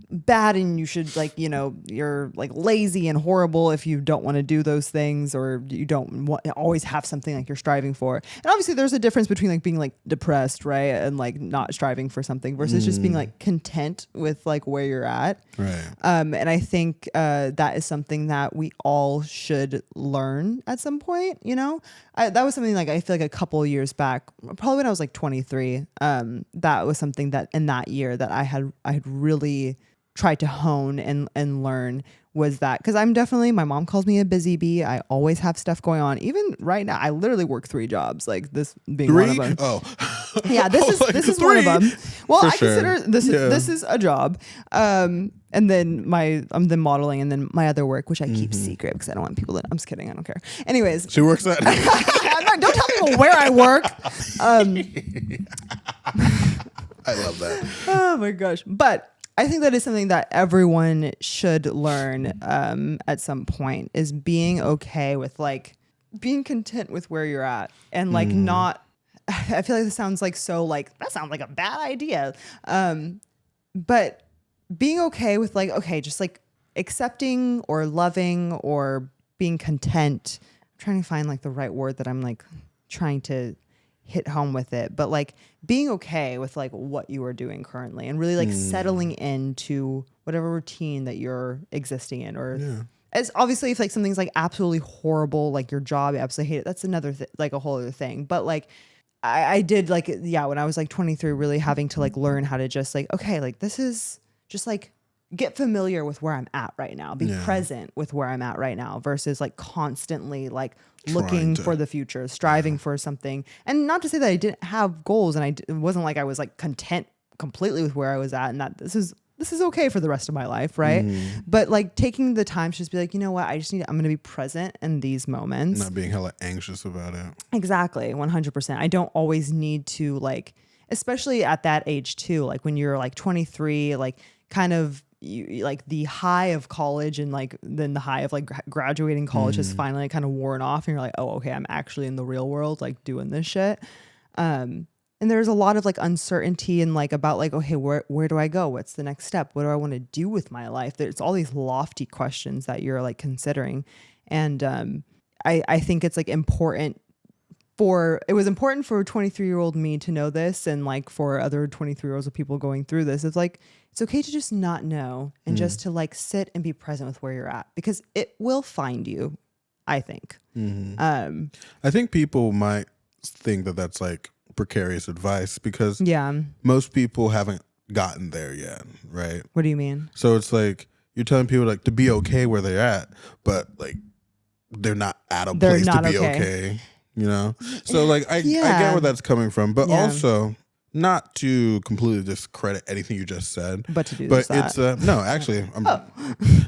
bad, and you should like, you know, you're like lazy and horrible if you don't want to do those things, or you don't always have something like you're striving for. And obviously there's a difference between like being like depressed, right, and like not striving for something versus just being like content with like where you're at. Right. And I think that is something that we all should learn at some point. You know, that was something like I feel like a couple of years back, probably when I was like 23. That was something that in that year that I had really tried to hone and learn, was that because I'm definitely, my mom calls me a busy bee. I always have stuff going on. Even right now, I literally work 3 jobs, like this being one of them. Oh, Yeah, this is one of them. Well, I consider this is a job. And then I'm then modeling, and then my other work, which I keep secret because I don't want people to. I'm just kidding. I don't care. Anyways, she works at. don't tell people where I work. I love that. Oh my gosh! But I think that is something that everyone should learn at some point, is being okay with like being content with where you're at, and like not. I feel like this sounds like so like that sounds like a bad idea, but being okay with like, okay, just like accepting or loving or being content. I'm trying to find like the right word that I'm like trying to hit home with it, but like being okay with like what you are doing currently, and really like settling into whatever routine that you're existing in, or Yeah. as obviously if like something's like absolutely horrible, like your job, you absolutely hate it, that's another like a whole other thing. But like I did like, yeah, when I was like 23, really having to like learn how to just like, okay, like this is just like get familiar with where I'm at right now, be present with where I'm at right now versus like constantly like looking for the future, striving for something. And not to say that I didn't have goals and it wasn't like I was like content completely with where I was at and that this is okay for the rest of my life, right? But like taking the time to just be like, you know what, I'm going to be present in these moments. Not being hella anxious about it. Exactly, 100%. I don't always need to like, especially at that age too, like when you're like 23, like kind of like the high of college and like then the high of like graduating college has finally kind of worn off and you're like, oh, okay, I'm actually in the real world, like doing this shit. And there's a lot of like uncertainty and like about like, okay, where do I go? What's the next step? What do I want to do with my life? There's all these lofty questions that you're like considering. And I think it's like important it was important for 23-year-old me to know this, and like for other 23-year-olds of people going through this, it's like, it's okay to just not know and just to like sit and be present with where you're at because it will find you, I think. I think people might think that that's like precarious advice because Yeah. most people haven't gotten there yet, right? What do you mean? So it's like you're telling people like to be okay where they're at, but like they're not at a place to be okay, you know? So like I get where that's coming from, but also not to completely discredit anything you just said, but to do but that. it's no, actually I'm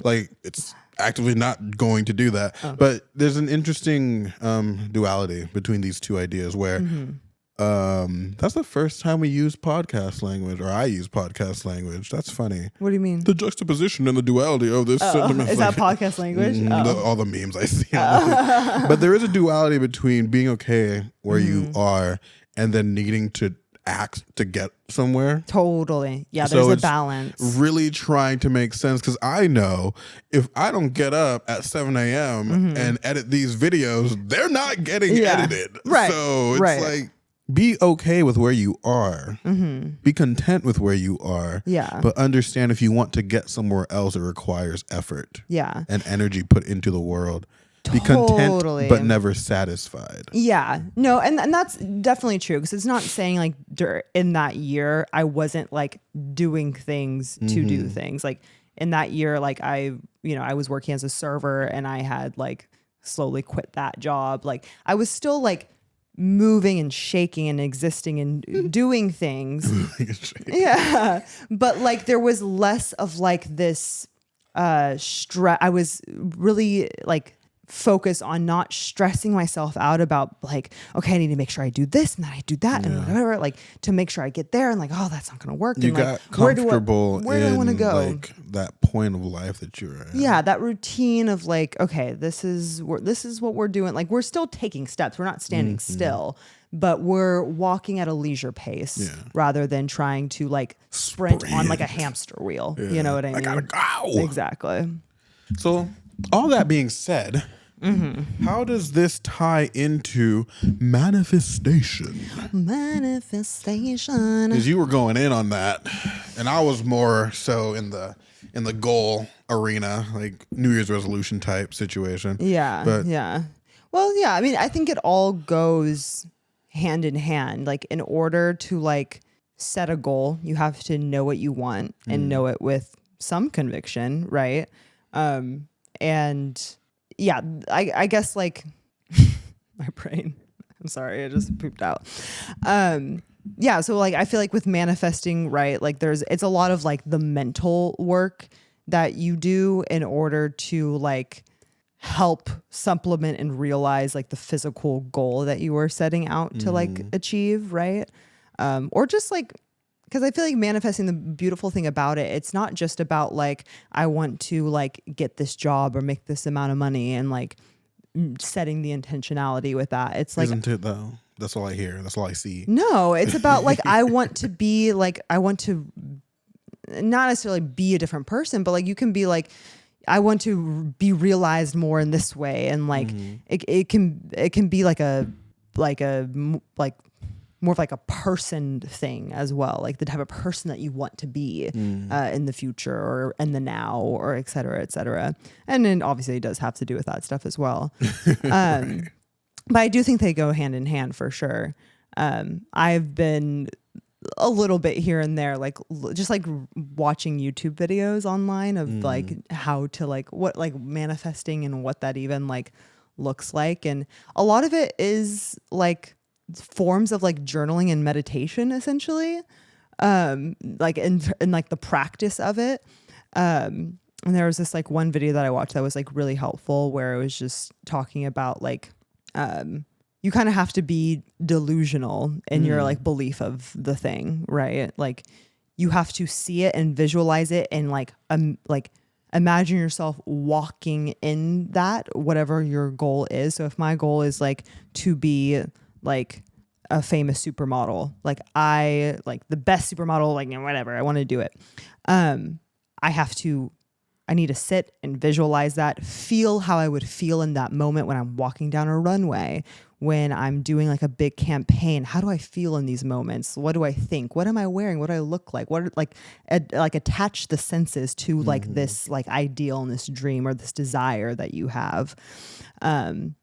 like it's actively not going to do that. But there's an interesting duality between these two ideas where that's the first time we use podcast language, or I use podcast language. That's funny. What do you mean? The juxtaposition and the duality of this sentiment. Is that podcast language? All the memes I see. But there is a duality between being okay where you are and then needing to act to get somewhere. Totally. Yeah, there's a balance. Really trying to make sense, because I know if I don't get up at 7 a.m. and edit these videos, they're not getting edited. Right. So it's like, be okay with where you are. Be content with where you are. Yeah. But understand if you want to get somewhere else, it requires effort. Yeah. And energy put into the world. Be content, but never satisfied. Yeah. No, and that's definitely true, because it's not saying like in that year I wasn't like doing things to do things. Like in that year, like I was working as a server and I had like slowly quit that job. Like I was still like moving and shaking and existing and doing things. Yeah. But like there was less of like this stress. I was really like focus on not stressing myself out about like, okay, I need to make sure I do this and then I do that and whatever, like to make sure I get there, and like, oh, that's not going to work. You and got like, comfortable where do I want to go? Like that point of life that you're at. Yeah, that routine of like, okay, this is what we're doing. Like we're still taking steps. We're not standing still, but we're walking at a leisure pace rather than trying to like sprint on like a hamster wheel. You know what I mean? I gotta go. Exactly. So all that being said, how does this tie into manifestation? Manifestation. Because you were going in on that, and I was more so in the goal arena, like New Year's resolution type situation. Yeah. But yeah. Well, yeah. I mean, I think it all goes hand in hand. Like in order to like set a goal, you have to know what you want and know it with some conviction, right? And yeah, I guess like my brain, I'm sorry, I just pooped out. Yeah. So like, I feel like with manifesting, right? Like it's a lot of like the mental work that you do in order to like help supplement and realize like the physical goal that you were setting out to like achieve. Right. Or just like, because I feel like manifesting, the beautiful thing about it, it's not just about like, I want to like get this job or make this amount of money and like setting the intentionality with that. It's like, isn't it though? That's all I hear. That's all I see. No, it's about like, I want to not necessarily be a different person, but like you can be like, I want to be realized more in this way. And like, it can be like more of like a person thing as well, like the type of person that you want to be in the future or in the now or et cetera, et cetera. And then obviously it does have to do with that stuff as well. Right. But I do think they go hand in hand for sure. I've been a little bit here and there, like just like watching YouTube videos online of like how to like what like manifesting and what that even like looks like. And a lot of it is like forms of like journaling and meditation essentially, like in like the practice of it. And there was this like one video that I watched that was like really helpful where it was just talking about like, you kind of have to be delusional in your like belief of the thing, right? Like you have to see it and visualize it and like imagine yourself walking in that, whatever your goal is. So if my goal is like to be like a famous supermodel, like I like the best supermodel, like whatever, I want to do it. I need to sit and visualize that, feel how I would feel in that moment when I'm walking down a runway, when I'm doing like a big campaign. How do I feel in these moments? What do I think? What am I wearing? What do I look like? What like attach the senses to like this like ideal and this dream or this desire that you have. And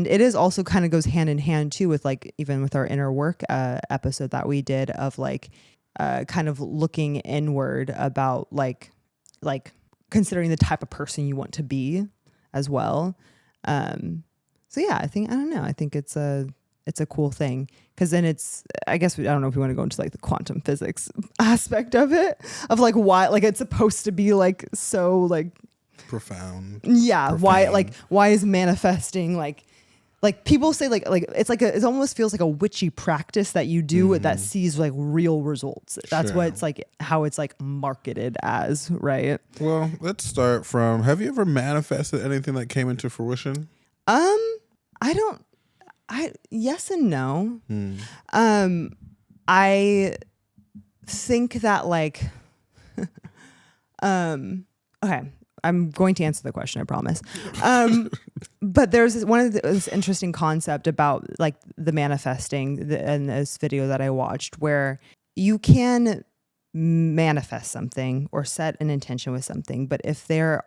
it is also kind of goes hand in hand too with like even with our inner work episode that we did of like kind of looking inward about like considering the type of person you want to be as well. So yeah, I think it's a cool thing because then I don't know if we want to go into like the quantum physics aspect of it, of like why like it's supposed to be like so like profound. Yeah. Why is manifesting like people say like it's like it almost feels like a witchy practice that you do that sees like real results. That's what it's like, how it's like marketed as, right? Well, let's start from, have you ever manifested anything that came into fruition? Yes and no. I think that like, okay, I'm going to answer the question, I promise. But there's this interesting concept about like the manifesting in this video that I watched where you can manifest something or set an intention with something, but if there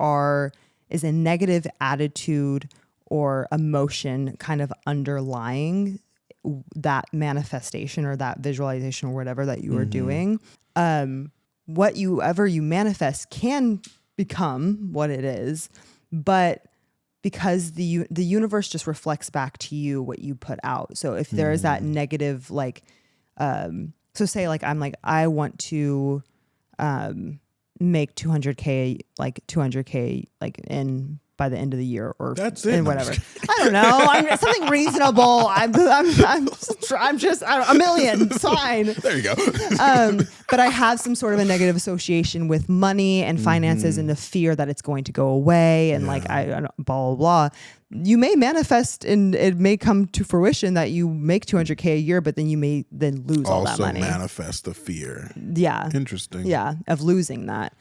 is a negative attitude or emotion kind of underlying that manifestation or that visualization or whatever that you are doing, whatever you manifest can become what it is, but because the universe just reflects back to you what you put out. So if there is that negative, like, so say like I'm like I want to make 200K like in by the end of the year or that's it. And whatever. I don't know. Something reasonable. I'm just a million. It's fine. There you go. But I have some sort of a negative association with money and finances and the fear that it's going to go away and like I blah blah blah. You may manifest and it may come to fruition that you make 200K a year, but then you may then lose all that money. Also manifest the fear. Yeah. Interesting. Yeah, of losing that.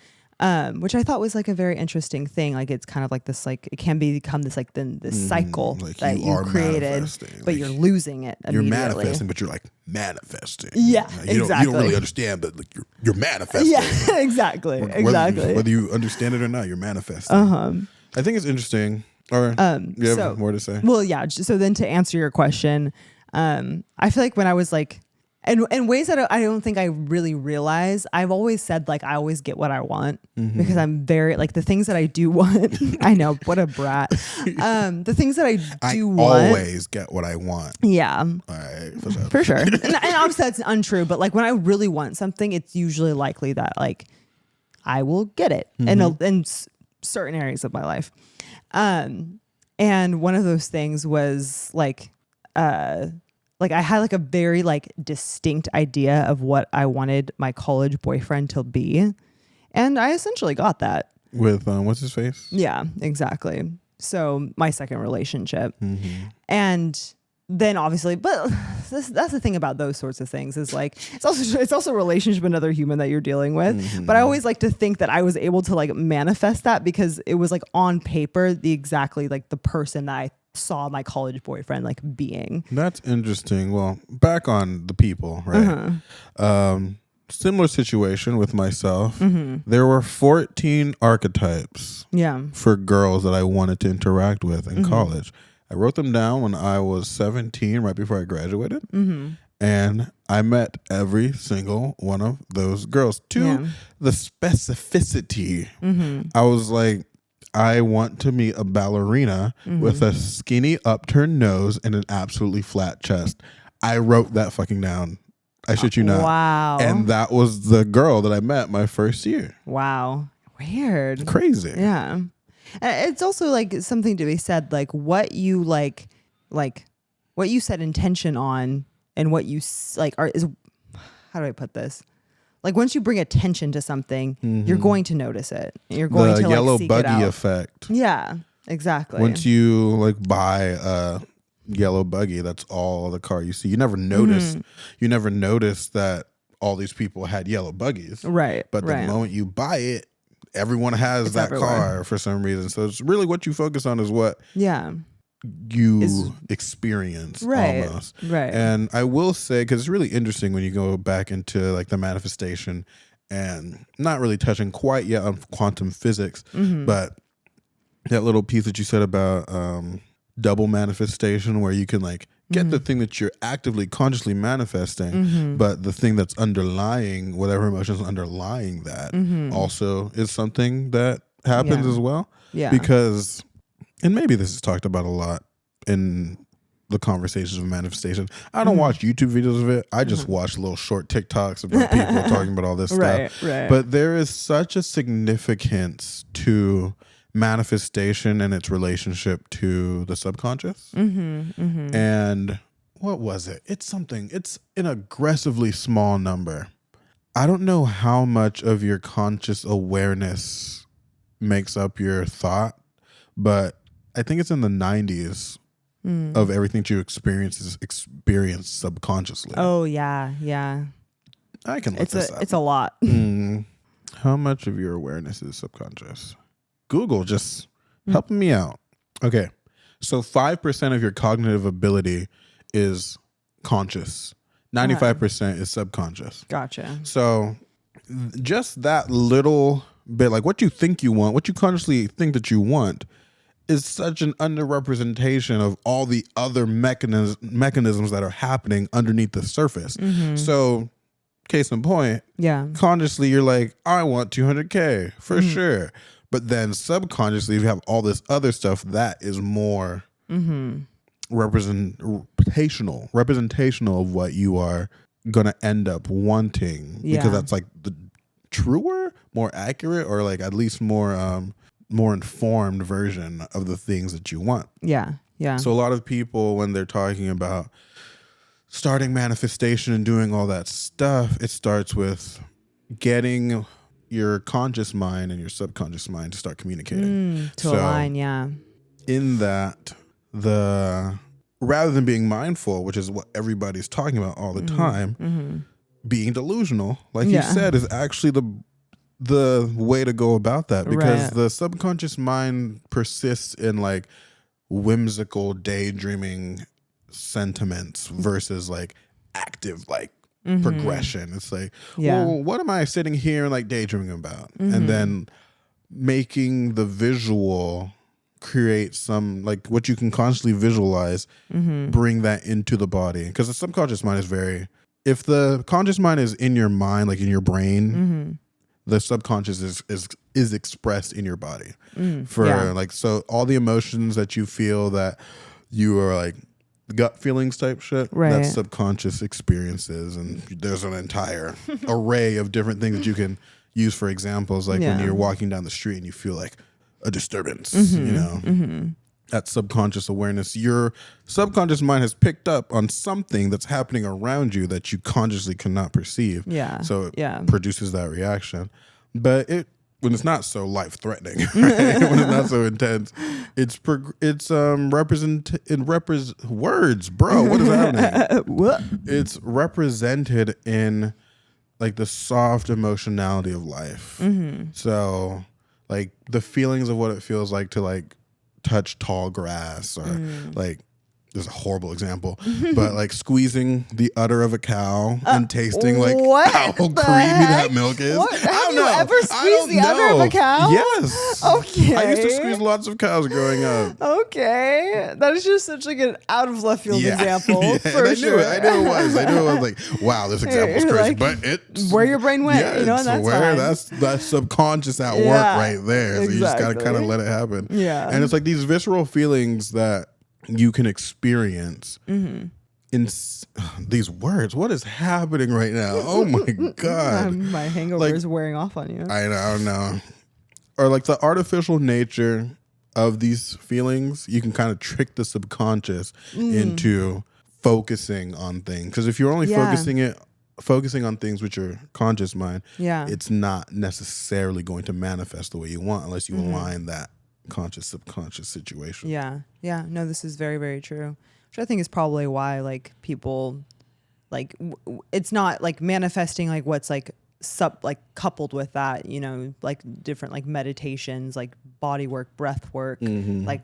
Which I thought was like a very interesting thing. Like it's kind of like this, like it can become this like this cycle like that you created, but you're losing it immediately. You're manifesting, but you're like manifesting. Yeah, you exactly. You don't really understand that like you're manifesting. Yeah, exactly. Whether you understand it or not, you're manifesting. I think it's interesting. Or you have more to say? Well, yeah. So then to answer your question, I feel like when I was like, in ways that I don't think I really realize, I've always said like I always get what I want because I'm very like the things that I do want. I know, what a brat. The things that I want, always get what I want. Yeah, all right, for sure. And obviously that's untrue, but like when I really want something, it's usually likely that like I will get it in certain areas of my life. And one of those things was like I had like a very like distinct idea of what I wanted my college boyfriend to be. And I essentially got that. With what's his face? Yeah, exactly. So my second relationship. And then obviously, but that's the thing about those sorts of things is like, it's also a relationship with another human that you're dealing with. But I always like to think that I was able to like manifest that because it was like on paper, exactly like the person that I saw my college boyfriend like being. That's interesting. Well, back on the people, right? Similar situation with myself. There were 14 archetypes for girls that I wanted to interact with in college. I wrote them down when I was 17, right before I graduated. And I met every single one of those girls. To the specificity, I was like, I want to meet a ballerina with a skinny upturned nose and an absolutely flat chest. I wrote that fucking down. I shit you not. Wow. And that was the girl that I met my first year. Wow. Weird. Crazy. Yeah. It's also like something to be said, like what you like what you set intention on and what you like is, how do I put this? Like once you bring attention to something, you're going to notice it. You're going to yellow like seek buggy it out. effect. Yeah, exactly. Once you like buy a yellow buggy, that's all the car you see. You never notice. You never notice that all these people had yellow buggies. Right. But the moment you buy it, everyone has It's that everywhere. car for some reason. So it's really what you focus on is what you experience almost. Right. And I will say, because it's really interesting when you go back into like the manifestation and not really touching quite yet on quantum physics, but that little piece that you said about double manifestation where you can like get the thing that you're actively consciously manifesting, but the thing that's underlying whatever emotions underlying that also is something that happens as well. Because, and maybe this is talked about a lot in the conversations of manifestation. I don't watch YouTube videos of it. I just watch little short TikToks about people talking about all this stuff. Right. But there is such a significance to manifestation and its relationship to the subconscious. And what was it? It's an aggressively small number. I don't know how much of your conscious awareness makes up your thought, but I think it's in the 90s of everything you experience is experienced subconsciously. Oh yeah. I can look this up. It's a lot. How much of your awareness is subconscious? Google just helping me out. Okay. So 5% of your cognitive ability is conscious. 95% is subconscious. Gotcha. So just that little bit, like what you think you want, what you consciously think that you want, is such an underrepresentation of all the other mechanisms that are happening underneath the surface. So case in point, consciously you're like, I want 200K for sure. But then subconsciously you have all this other stuff that is more representational of what you are going to end up wanting. Because that's like the truer, more accurate, or like at least more informed version of the things that you want. Yeah. So a lot of people, when they're talking about starting manifestation and doing all that stuff, it starts with getting your conscious mind and your subconscious mind to start communicating. To align, in that, rather than being mindful, which is what everybody's talking about all the time, being delusional, like you said, is actually the way to go about that, because the subconscious mind persists in like whimsical daydreaming sentiments versus like active like progression. It's like, well, what am I sitting here and like daydreaming about? And then making the visual create some like what you can consciously visualize, bring that into the body. Because the subconscious mind is if the conscious mind is in your mind, like in your brain, the subconscious is expressed in your body like, so all the emotions that you feel that you are like gut feelings type shit, that's subconscious experiences. And there's an entire array of different things that you can use for examples, like when you're walking down the street and you feel like a disturbance, that subconscious awareness, your subconscious mind has picked up on something that's happening around you that you consciously cannot perceive. So it produces that reaction. But when it's not so life threatening, right? When it's not so intense, words, bro. What is happening? It's represented in like the soft emotionality of life. So like the feelings of what it feels like to like touch tall grass or like, this is a horrible example, but like squeezing the udder of a cow and tasting like how creamy that milk is. Have you ever squeezed the udder of a cow? Yes. Okay. I used to squeeze lots of cows growing up. Okay. That is just such like an out of left field example. Yeah. For I sure. knew it. I knew it was like, wow, this example is crazy. Like, but it's where your brain went, yeah, you know, and that's fine. that's subconscious at work right there. So you just gotta kind of let it happen. Yeah. And it's like these visceral feelings that you can experience in these words. What is happening right now? Oh my God. My hangover is wearing off on you. I don't know. Or like the artificial nature of these feelings, you can kind of trick the subconscious into focusing on things. Because if you're only focusing on things with your conscious mind, it's not necessarily going to manifest the way you want unless you align that conscious subconscious situation. Yeah, no, this is very, very true, which I think is probably why like people like it's not like manifesting like what's like coupled with that, you know, like different like meditations, like body work, breath work, like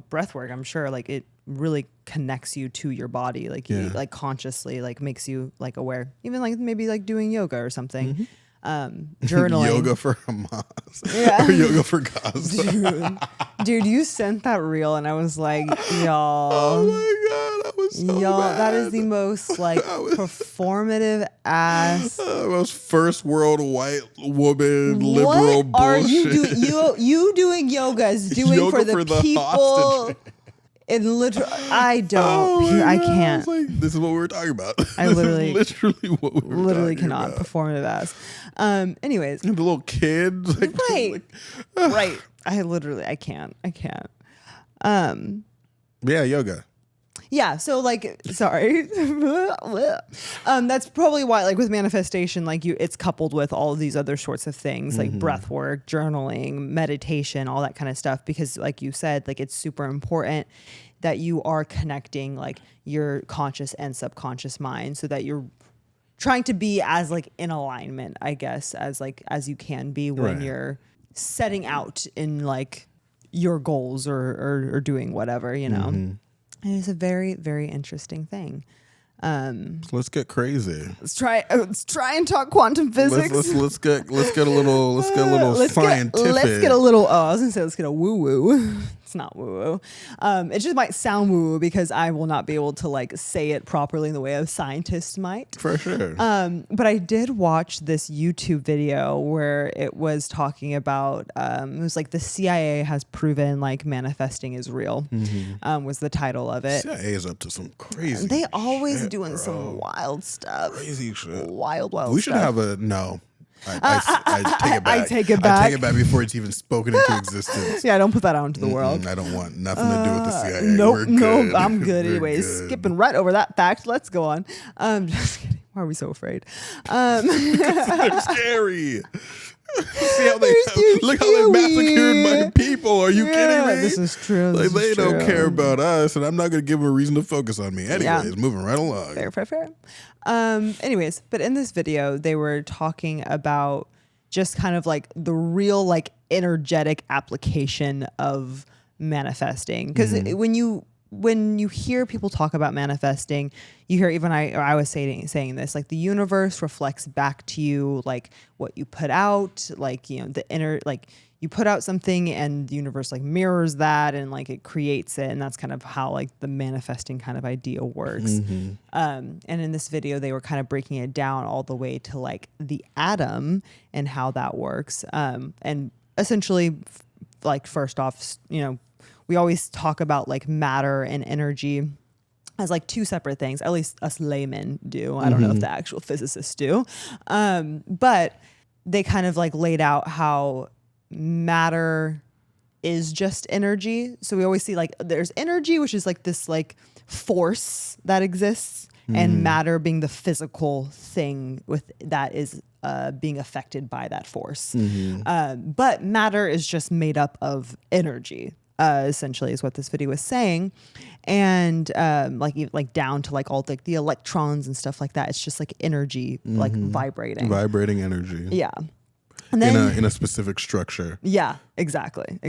breath work, I'm sure like it really connects you to your body, like you, like consciously like makes you like aware, even like maybe like doing yoga or something. Journaling. Yoga for Hamas. Or yoga for Gaza. Dude, you sent that reel and I was like, y'all. Oh my God, I was so mad. That is the most like performative ass. Most first world white woman liberal bullshit. What are you doing? You doing yoga is doing yoga for the people. Hostage. In literal, I don't. I can't. Like, this is what we were talking about. I literally, literally what we were literally talking cannot about. performative ass. Anyways, the little kids, like, right, right. I can't. Yeah, yoga. Yeah, so like, sorry. That's probably why, like with manifestation, like it's coupled with all of these other sorts of things, like breath work, journaling, meditation, all that kind of stuff. Because like you said, like it's super important that you are connecting like your conscious and subconscious mind so that you're trying to be as like in alignment, I guess, as you can be when you're setting out in like your goals or doing whatever, you know. And it's a very, very interesting thing. Let's get crazy. Let's try and talk quantum physics. Let's get a little scientific. Let's get a little. Oh, I was gonna say let's get a woo woo. It's not woo woo. It just might sound woo woo because I will not be able to like say it properly in the way a scientist might. For sure. But I did watch this YouTube video where it was talking about. It was like the CIA has proven like manifesting is real. Was the title of it. CIA is up to some crazy. They always shit, doing bro. some wild stuff. Crazy shit. Wild stuff. We should have a no. I take it back. I take it back. I take it back before it's even spoken into existence. Yeah, don't put that out into the world. I don't want nothing to do with the CIA. Nope, I'm good We're anyways. good. Skipping right over that fact. Let's go on. Just kidding. Why are we so afraid? They're scary. See how look how they massacred my people. Are you kidding me? This is true. Like, they don't true. care about us, and I'm not going to give them a reason to focus on me. Anyways, moving right along. Fair. Anyways, but in this video, they were talking about just kind of like the real like energetic application of manifesting. Because when you hear people talk about manifesting, you hear even I was saying this, like the universe reflects back to you like what you put out, like, you know, the inner, like you put out something and the universe like mirrors that and like it creates it. And that's kind of how like the manifesting kind of idea works. And in this video, they were kind of breaking it down all the way to like the atom and how that works. And essentially, like first off, you know, we always talk about like matter and energy as like two separate things, at least us laymen do. I don't know if the actual physicists do. But they kind of like laid out how matter is just energy. So we always see like there's energy, which is like this like force that exists, and matter being the physical thing with that is being affected by that force. But matter is just made up of energy. Essentially is what this video was saying. And like down to like all like the electrons and stuff like that. It's just like energy, like vibrating. Vibrating energy. Yeah. And then, in a specific structure. Yeah, exactly.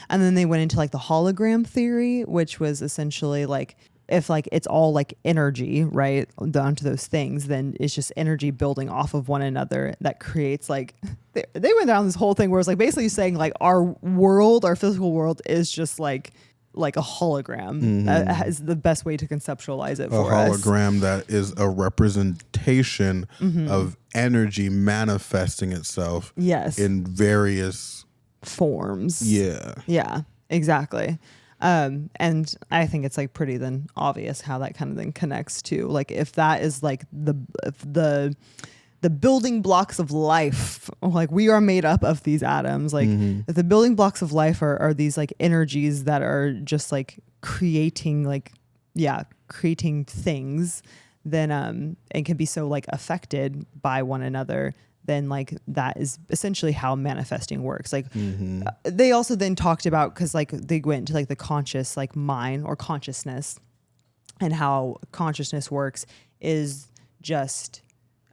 And then they went into like the hologram theory, which was essentially like if like it's all like energy, right, down to those things, then it's just energy building off of one another that creates like they went down this whole thing where it's like basically saying like our world, our physical world is just like a hologram. Is the best way to conceptualize it for us. A hologram that is a representation of energy manifesting itself in various forms. Yeah, exactly. And I think it's like pretty then obvious how that kind of then connects to like if that is like the building blocks of life, like we are made up of these atoms, like if the building blocks of life are these like energies that are just like creating things, then and can be so like affected by one another, then like that is essentially how manifesting works. Like they also then talked about, because like they went into like the conscious like mind or consciousness, and how consciousness works is just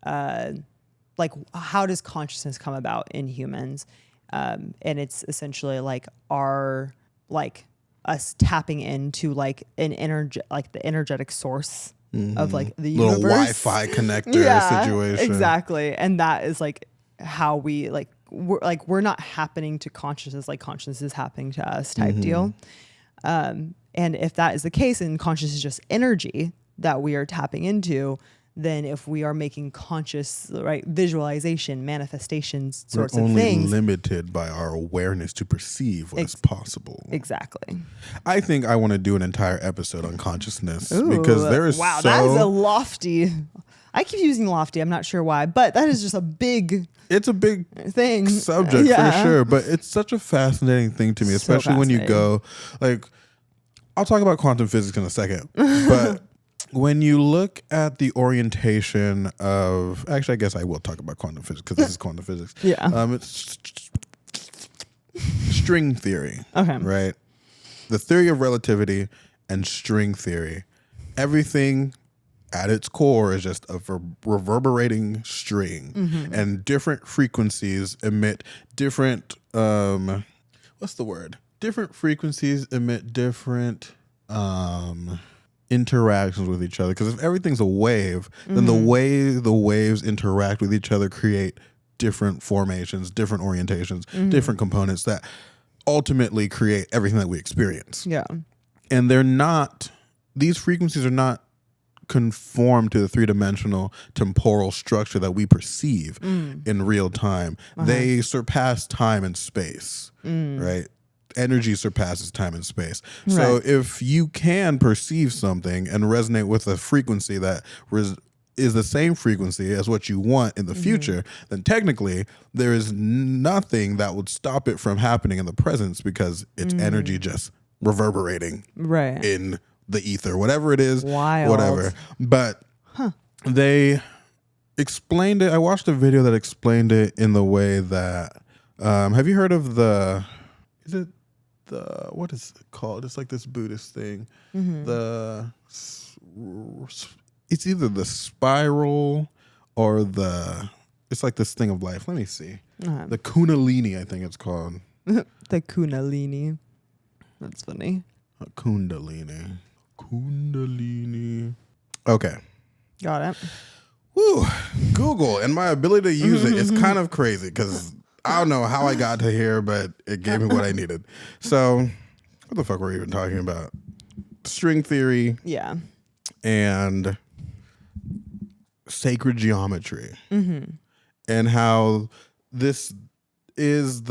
like how does consciousness come about in humans, and it's essentially like our like us tapping into like an energy, like the energetic source of like the universe. Little Wi-Fi connector situation. Exactly. And that is like how we like we're not happening to consciousness like consciousness is happening to us type deal. And if that is the case and consciousness is just energy that we are tapping into, then if we are making conscious visualization, manifestations, sorts of things, we're only limited by our awareness to perceive what is possible. Exactly. I think I want to do an entire episode on consciousness because there is that is a lofty. I keep using lofty. I'm not sure why, but that is just a big. It's a big thing subject for sure, but it's such a fascinating thing to me, especially when you go like. I'll talk about quantum physics in a second, but. When you look at the orientation of, actually, I guess I will talk about quantum physics because this is quantum physics. It's string theory. Okay. Right? The theory of relativity and string theory. Everything at its core is just a reverberating string, and different frequencies emit different, what's the word? Different frequencies emit different, interactions with each other, because if everything's a wave, then the way the waves interact with each other create different formations, different orientations, different components that ultimately create everything that we experience. And these frequencies are not conform to the three-dimensional temporal structure that we perceive in real time. They surpass time and space, right? Energy surpasses time and space. So if you can perceive something and resonate with a frequency that is the same frequency as what you want in the future, then technically there is nothing that would stop it from happening in the present, because it's energy just reverberating in the ether, whatever it is, whatever. But they explained it. I watched a video that explained it in the way that, have you heard of what is it called? It's like this Buddhist thing. It's either the spiral or it's like this thing of life. Let me see. The Kundalini, I think it's called. The Kundalini. That's funny. Kundalini. Okay. Got it. Woo. Google and my ability to use it is kind of crazy, because I don't know how I got to here, but it gave me what I needed. So, what the fuck were we even talking about? String theory. Yeah. And sacred geometry. And how this is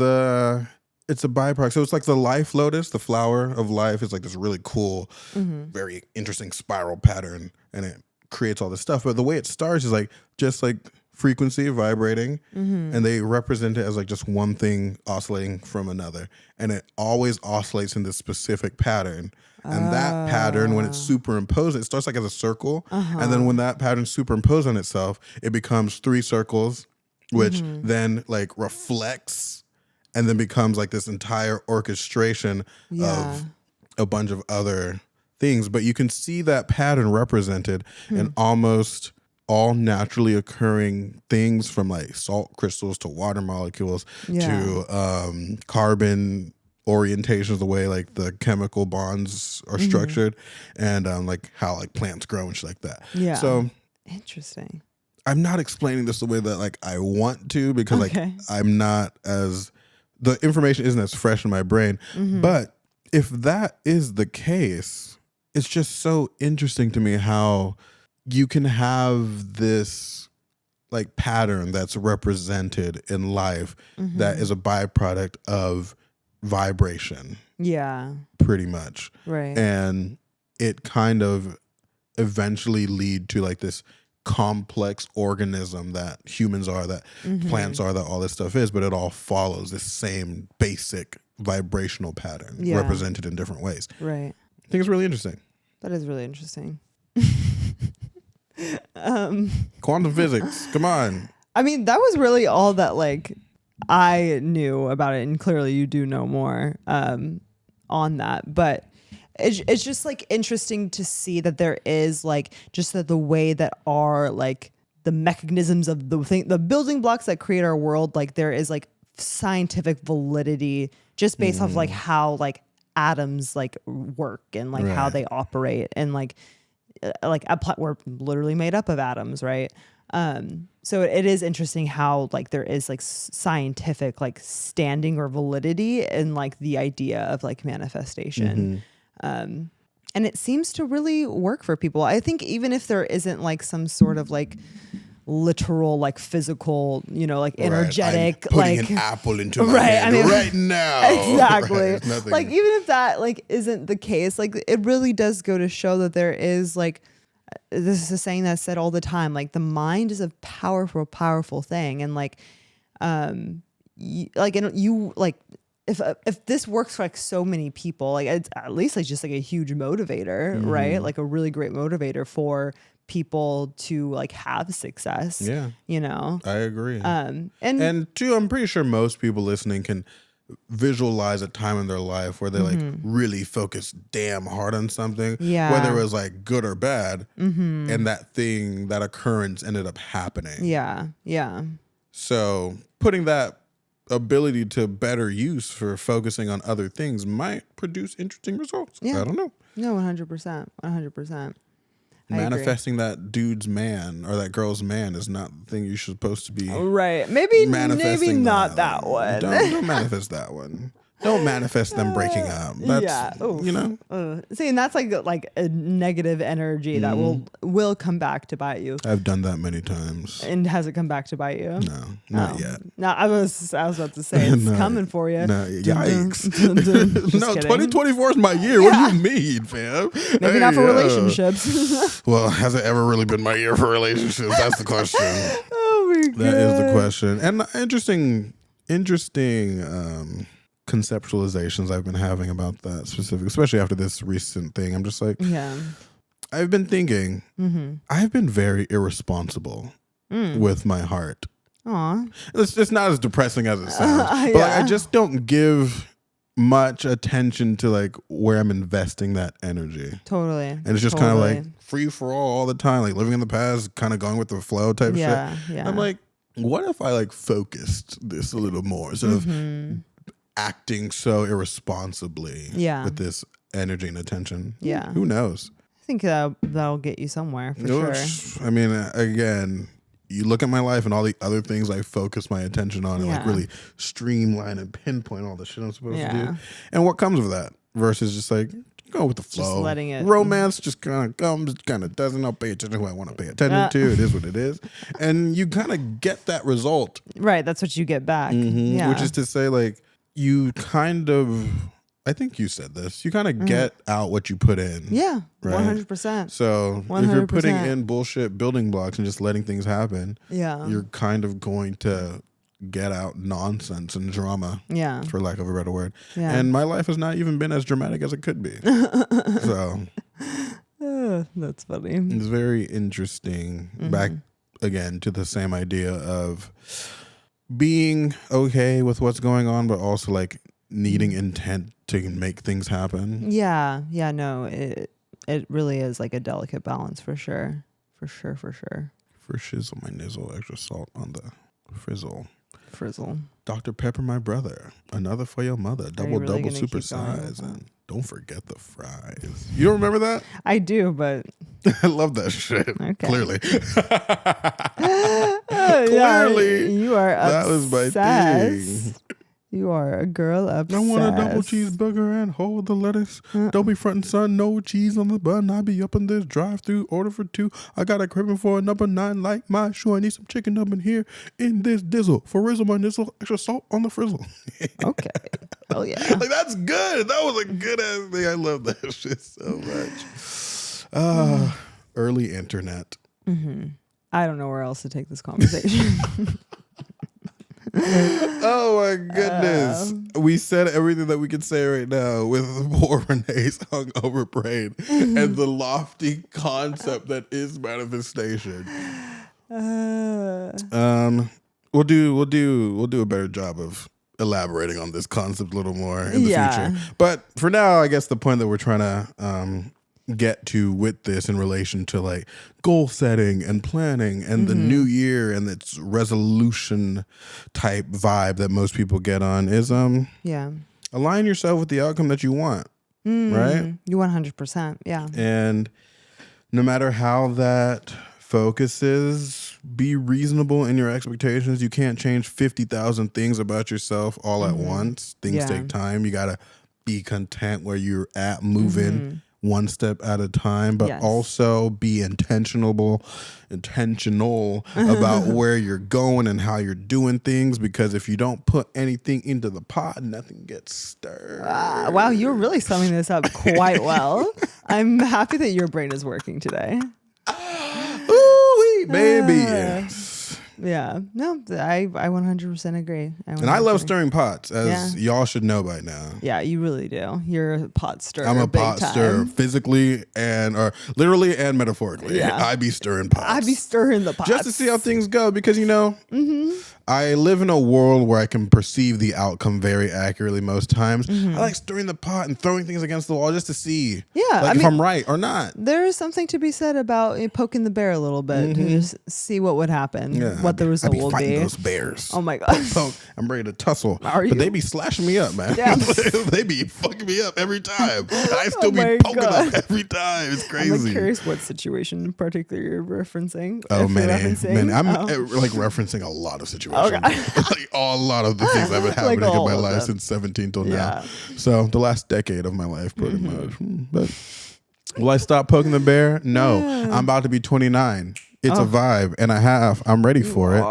it's a byproduct. So it's like the life lotus, the flower of life, is like this really cool, very interesting spiral pattern, and it creates all this stuff. But the way it starts is like just like frequency vibrating, and they represent it as like just one thing oscillating from another, and it always oscillates in this specific pattern. And that pattern, when it's superimposed, it starts like as a circle, and then when that pattern's superimposed on itself, it becomes 3 circles, which then like reflects and then becomes like this entire orchestration of a bunch of other things. But you can see that pattern represented in almost all naturally occurring things, from like salt crystals to water molecules to carbon orientations, the way like the chemical bonds are structured, and like how like plants grow and shit like that. Yeah. So interesting. I'm not explaining this the way that like I want to, because like I'm not as, the information isn't as fresh in my brain. But if that is the case, it's just so interesting to me how you can have this like pattern that's represented in life that is a byproduct of vibration. Yeah. Pretty much. Right. And it kind of eventually lead to like this complex organism that humans are, that plants are, that all this stuff is, but it all follows this same basic vibrational pattern represented in different ways. Right. I think it's really interesting. That is really interesting. Quantum physics, come on. I mean, that was really all that like I knew about it, and clearly you do know more on that, but it's just like interesting to see that there is like just that the way that our like the mechanisms of the building blocks that create our world, like there is like scientific validity just based off like how like atoms like work and like how they operate, and like we're literally made up of atoms, right? So it is interesting how like there is like scientific like standing or validity in like the idea of like manifestation. And it seems to really work for people. I think even if there isn't like some sort of like literal like physical, you know, like energetic, I'm putting like an apple into my hand right now. Exactly. Right? Like even if that like isn't the case, like it really does go to show that there is like, this is a saying that's said all the time, like the mind is a powerful thing. And like, if this works for like so many people, like it's at least like just like a huge motivator, right? Like a really great motivator for people to like have success. Yeah. You know? I agree. And two, I'm pretty sure most people listening can visualize a time in their life where they like really focus damn hard on something, whether it was like good or bad, and that occurrence ended up happening. Yeah. So putting that ability to better use for focusing on other things might produce interesting results. I don't know. No, 100%. Manifesting that dude's man or that girl's man is not the thing you're supposed to be. Right. Maybe manifesting not that one. Don't manifest that one. Don't manifest them breaking up. That's, you know. See, and that's like a negative energy that will come back to bite you. I've done that many times. And has it come back to bite you? No, not yet. No, I was about to say it's coming for you. No, yikes. No, kidding. 2024 is my year. What do you mean, fam? Maybe not for relationships. Well, has it ever really been my year for relationships? That's the question. Oh my God. That is the question. And interesting conceptualizations I've been having about that specific, especially after this recent thing. I'm just like, I've been thinking, I've been very irresponsible with my heart. Aw. It's not as depressing as it sounds, but like, I just don't give much attention to like where I'm investing that energy. Totally. And it's just kind of like free for all the time, like living in the past, kind of going with the flow type shit. Yeah. I'm like, what if I like focused this a little more instead of acting so irresponsibly with this energy and attention? Yeah. Who knows? I think that'll get you somewhere for sure. I mean, again, you look at my life and all the other things I focus my attention on and like really streamline and pinpoint all the shit I'm supposed to do. And what comes with that versus just like go with the flow. Just letting it. Romance just kind of comes, kind of doesn't. I'll pay attention to who I want to pay attention to. It is what it is. And you kind of get that result. Right. That's what you get back. Which is to say, like, you kind of, I think you said this, you kind of get out what you put in. Yeah. Right? 100%. So 100%. if you're putting in bullshit building blocks and just letting things happen, you're kind of going to get out nonsense and drama, for lack of a better word. And my life has not even been as dramatic as it could be. So that's funny. It's very interesting. Back again to the same idea of being okay with what's going on, but also like needing intent to make things happen. No, it really is like a delicate balance for sure. For shizzle my nizzle, extra salt on the frizzle. Frizzle. Dr. Pepper, my brother. Another for your mother. Double, really double, gonna super keep going with size. that? And don't forget the fries. You don't remember that? I do, but I love that shit. Okay. Clearly. Clearly, you are that was my obsessed. thing. You are a girl obsessed. I want a double cheeseburger and hold the lettuce. Don't be frontin' son, no cheese on the bun. I be up in this drive-through, order for two. I got a craving for a number 9 like my shoe. I need some chicken up in here in this dizzle. For rizzle my nizzle, extra salt on the frizzle. Okay. Oh yeah. Like that's good. That was a good ass thing. I love that shit so much. Early internet. Mm-hmm. I don't know where else to take this conversation. Oh my goodness. We said everything that we could say right now with poor Renee's hungover brain and the lofty concept that is manifestation. We'll do a better job of elaborating on this concept a little more in the future. But for now, I guess the point that we're trying to get to with this in relation to like goal setting and planning and the new year and its resolution type vibe that most people get on is align yourself with the outcome that you want, right? You 100%, yeah. And no matter how that focuses, be reasonable in your expectations. You can't change 50,000 things about yourself all at once. Things take time. You gotta be content where you're at, moving one step at a time, but also be intentional about where you're going and how you're doing things, because if you don't put anything into the pot, nothing gets stirred. Wow, you're really summing this up quite well. I'm happy that your brain is working today. Ooh, baby. Yeah, no, I 100% agree. And I love stirring pots, as y'all should know by now. Yeah, you really do. You're a pot stirrer. I'm a big pot time. stirrer, physically or literally and metaphorically. Yeah. I be stirring pots. I be stirring the pots just to see how things go, because I live in a world where I can perceive the outcome very accurately most times. I like stirring the pot and throwing things against the wall just to see if I'm right or not. There is something to be said about poking the bear a little bit to just see what would happen, what the result will be. Those bears. Oh my God. I'm ready to tussle. Are you? But they be slashing me up, man. Yeah. They be fucking me up every time. And I still be my poking God. them every time. It's crazy. I'm curious what situation in particular you're referencing. Oh, man. I'm Oh. like referencing a lot of situations. Okay. Like a lot of the things that have been happening in my life since 17 till now. So the last decade of my life, pretty much. But will I stop poking the bear? No. I'm about to be 29. It's a vibe and a half. I'm ready for it.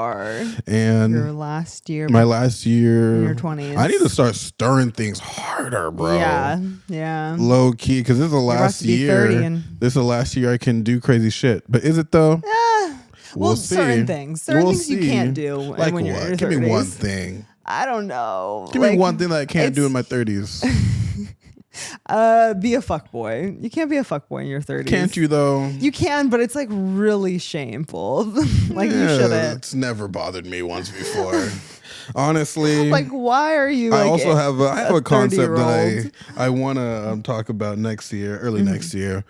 And your last year. My last year. In your 20s. I need to start stirring things harder, bro. Yeah. Low key, because this is the last year. This is the last year I can do crazy shit. But is it though? We'll see. Certain things you can't do like when you're in your 30s. Give me one thing. I don't know. Give me one thing that I can't do in my 30s. Be a fuckboy. You can't be a fuckboy in your 30s. Can't you though? You can, but it's like really shameful. Like you shouldn't. It's never bothered me once before. Honestly, like why are you? I like also have a concept that 30-year-old? I want to talk about next year, early next year.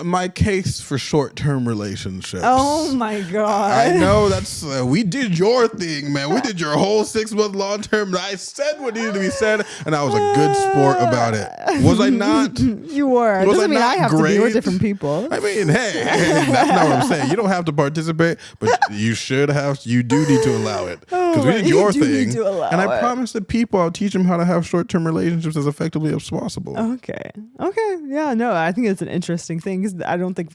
My case for short-term relationships. Oh my God. I know that's we did your thing, man. We did your whole 6-month long-term. I said what needed to be said, and I was a good sport about it. Was I not? You were. Was Doesn't mean I have great? to be with different people. I mean, hey, that's not what I'm saying. You don't have to participate, but you should have. You do need to allow it, because we did your thing, and I promise the people I'll teach them how to have short-term relationships as effectively as possible. Okay. Yeah. No, I think it's an interesting thing. I don't think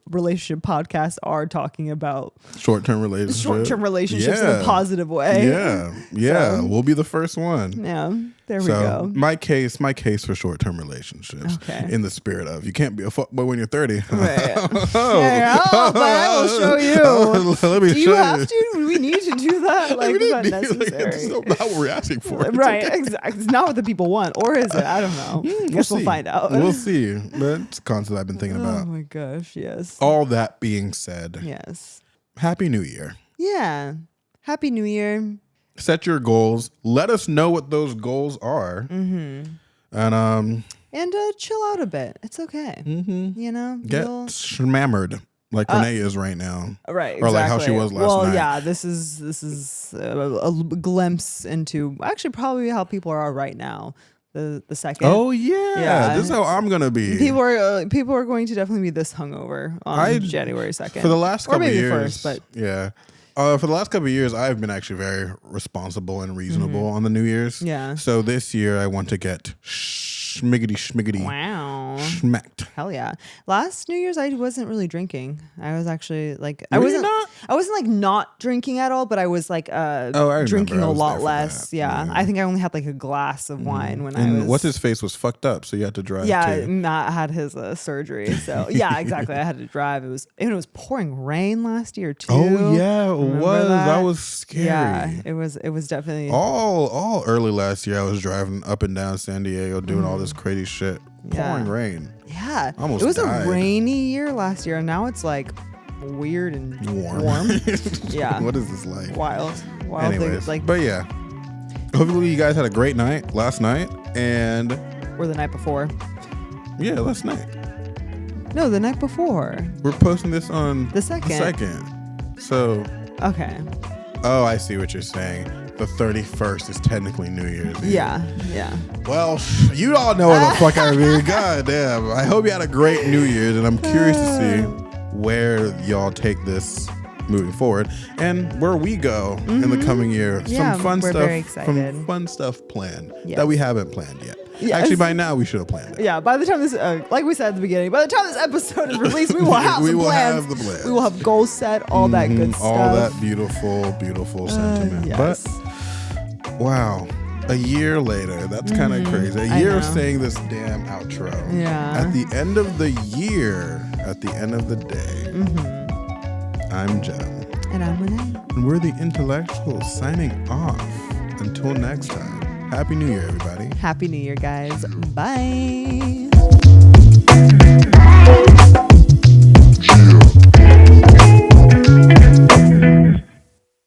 relationship podcasts are talking about short-term relationships in a positive way. Yeah. So, we'll be the first one. Yeah. There we go. My case for short-term relationships in the spirit of you can't be a fuckboy when you're 30. Right. But I will show you. Let me do you have to? Do we need to do that? Like, it's not necessary. It's not what we're asking for. Right. Okay. Exactly. It's not what the people want. Or is it? I don't know. Guess we'll find out. We'll see. But it's a concept I've been thinking about. Oh my gosh. Yes. All that being said. Yes. Happy New Year. Yeah. Happy New Year. Set your goals. Let us know what those goals are. And chill out a bit. It's okay. You know, get shmammered. like Rene is right now. Right, or like how she was last night. Well, yeah, this is a glimpse into actually probably how people are right now. The second. Oh yeah, this is how I'm gonna be. People are going to definitely be this hungover on January 2nd. For the last couple or maybe years, first, but yeah. For the last couple of years, I've been actually very responsible and reasonable on the New Year's. Yeah. So this year, I want to get schmiggity wow, schmacked. hell yeah. Last New Year's, I wasn't really drinking. I was actually like, Were you not? I wasn't like not drinking at all, but I was like I drinking remember. I a was lot there for less. that. Yeah. I think I only had like a glass of wine when I was. And what's his face was fucked up, so you had to drive. Yeah, too. Matt had his surgery, so yeah, exactly. I had to drive. It was pouring rain last year too. Oh yeah, it Remember was. that? That was scary. Yeah, it was definitely. All early last year, I was driving up and down San Diego doing all this crazy shit. Pouring rain. Yeah, Almost it was died. a rainy year last year, and now it's like weird and warm. Yeah, What is this like? wild Anyways, things like but yeah. Hopefully you guys had a great night last night, and or the night before. yeah, last night. No, the night before. We're posting this on The second. So, Okay. oh, I see what you're saying. The 31st is technically New Year's Eve. Yeah. Well, you all know what the fuck I mean. God damn. I hope you had a great New Year's, and I'm curious to see where y'all take this moving forward and where we go in the coming year. Yeah, Some fun we're stuff. very excited. Some fun stuff planned Yes. that we haven't planned yet. Yes. Actually, by now we should have planned it. Yeah, by the time this, like we said at the beginning, by the time this episode is released, we will have We some will plans. have the plans. We will have goals set, all that good stuff. All that beautiful, beautiful sentiment. Yes. But wow, a year later, that's kind of crazy. A I year of know. saying this damn outro. Yeah. At the end of the year, at the end of the day, I'm Jem. And I'm Renee. And we're the Intellectuals signing off. Until next time, Happy New Year, everybody. Happy New Year, guys. Bye.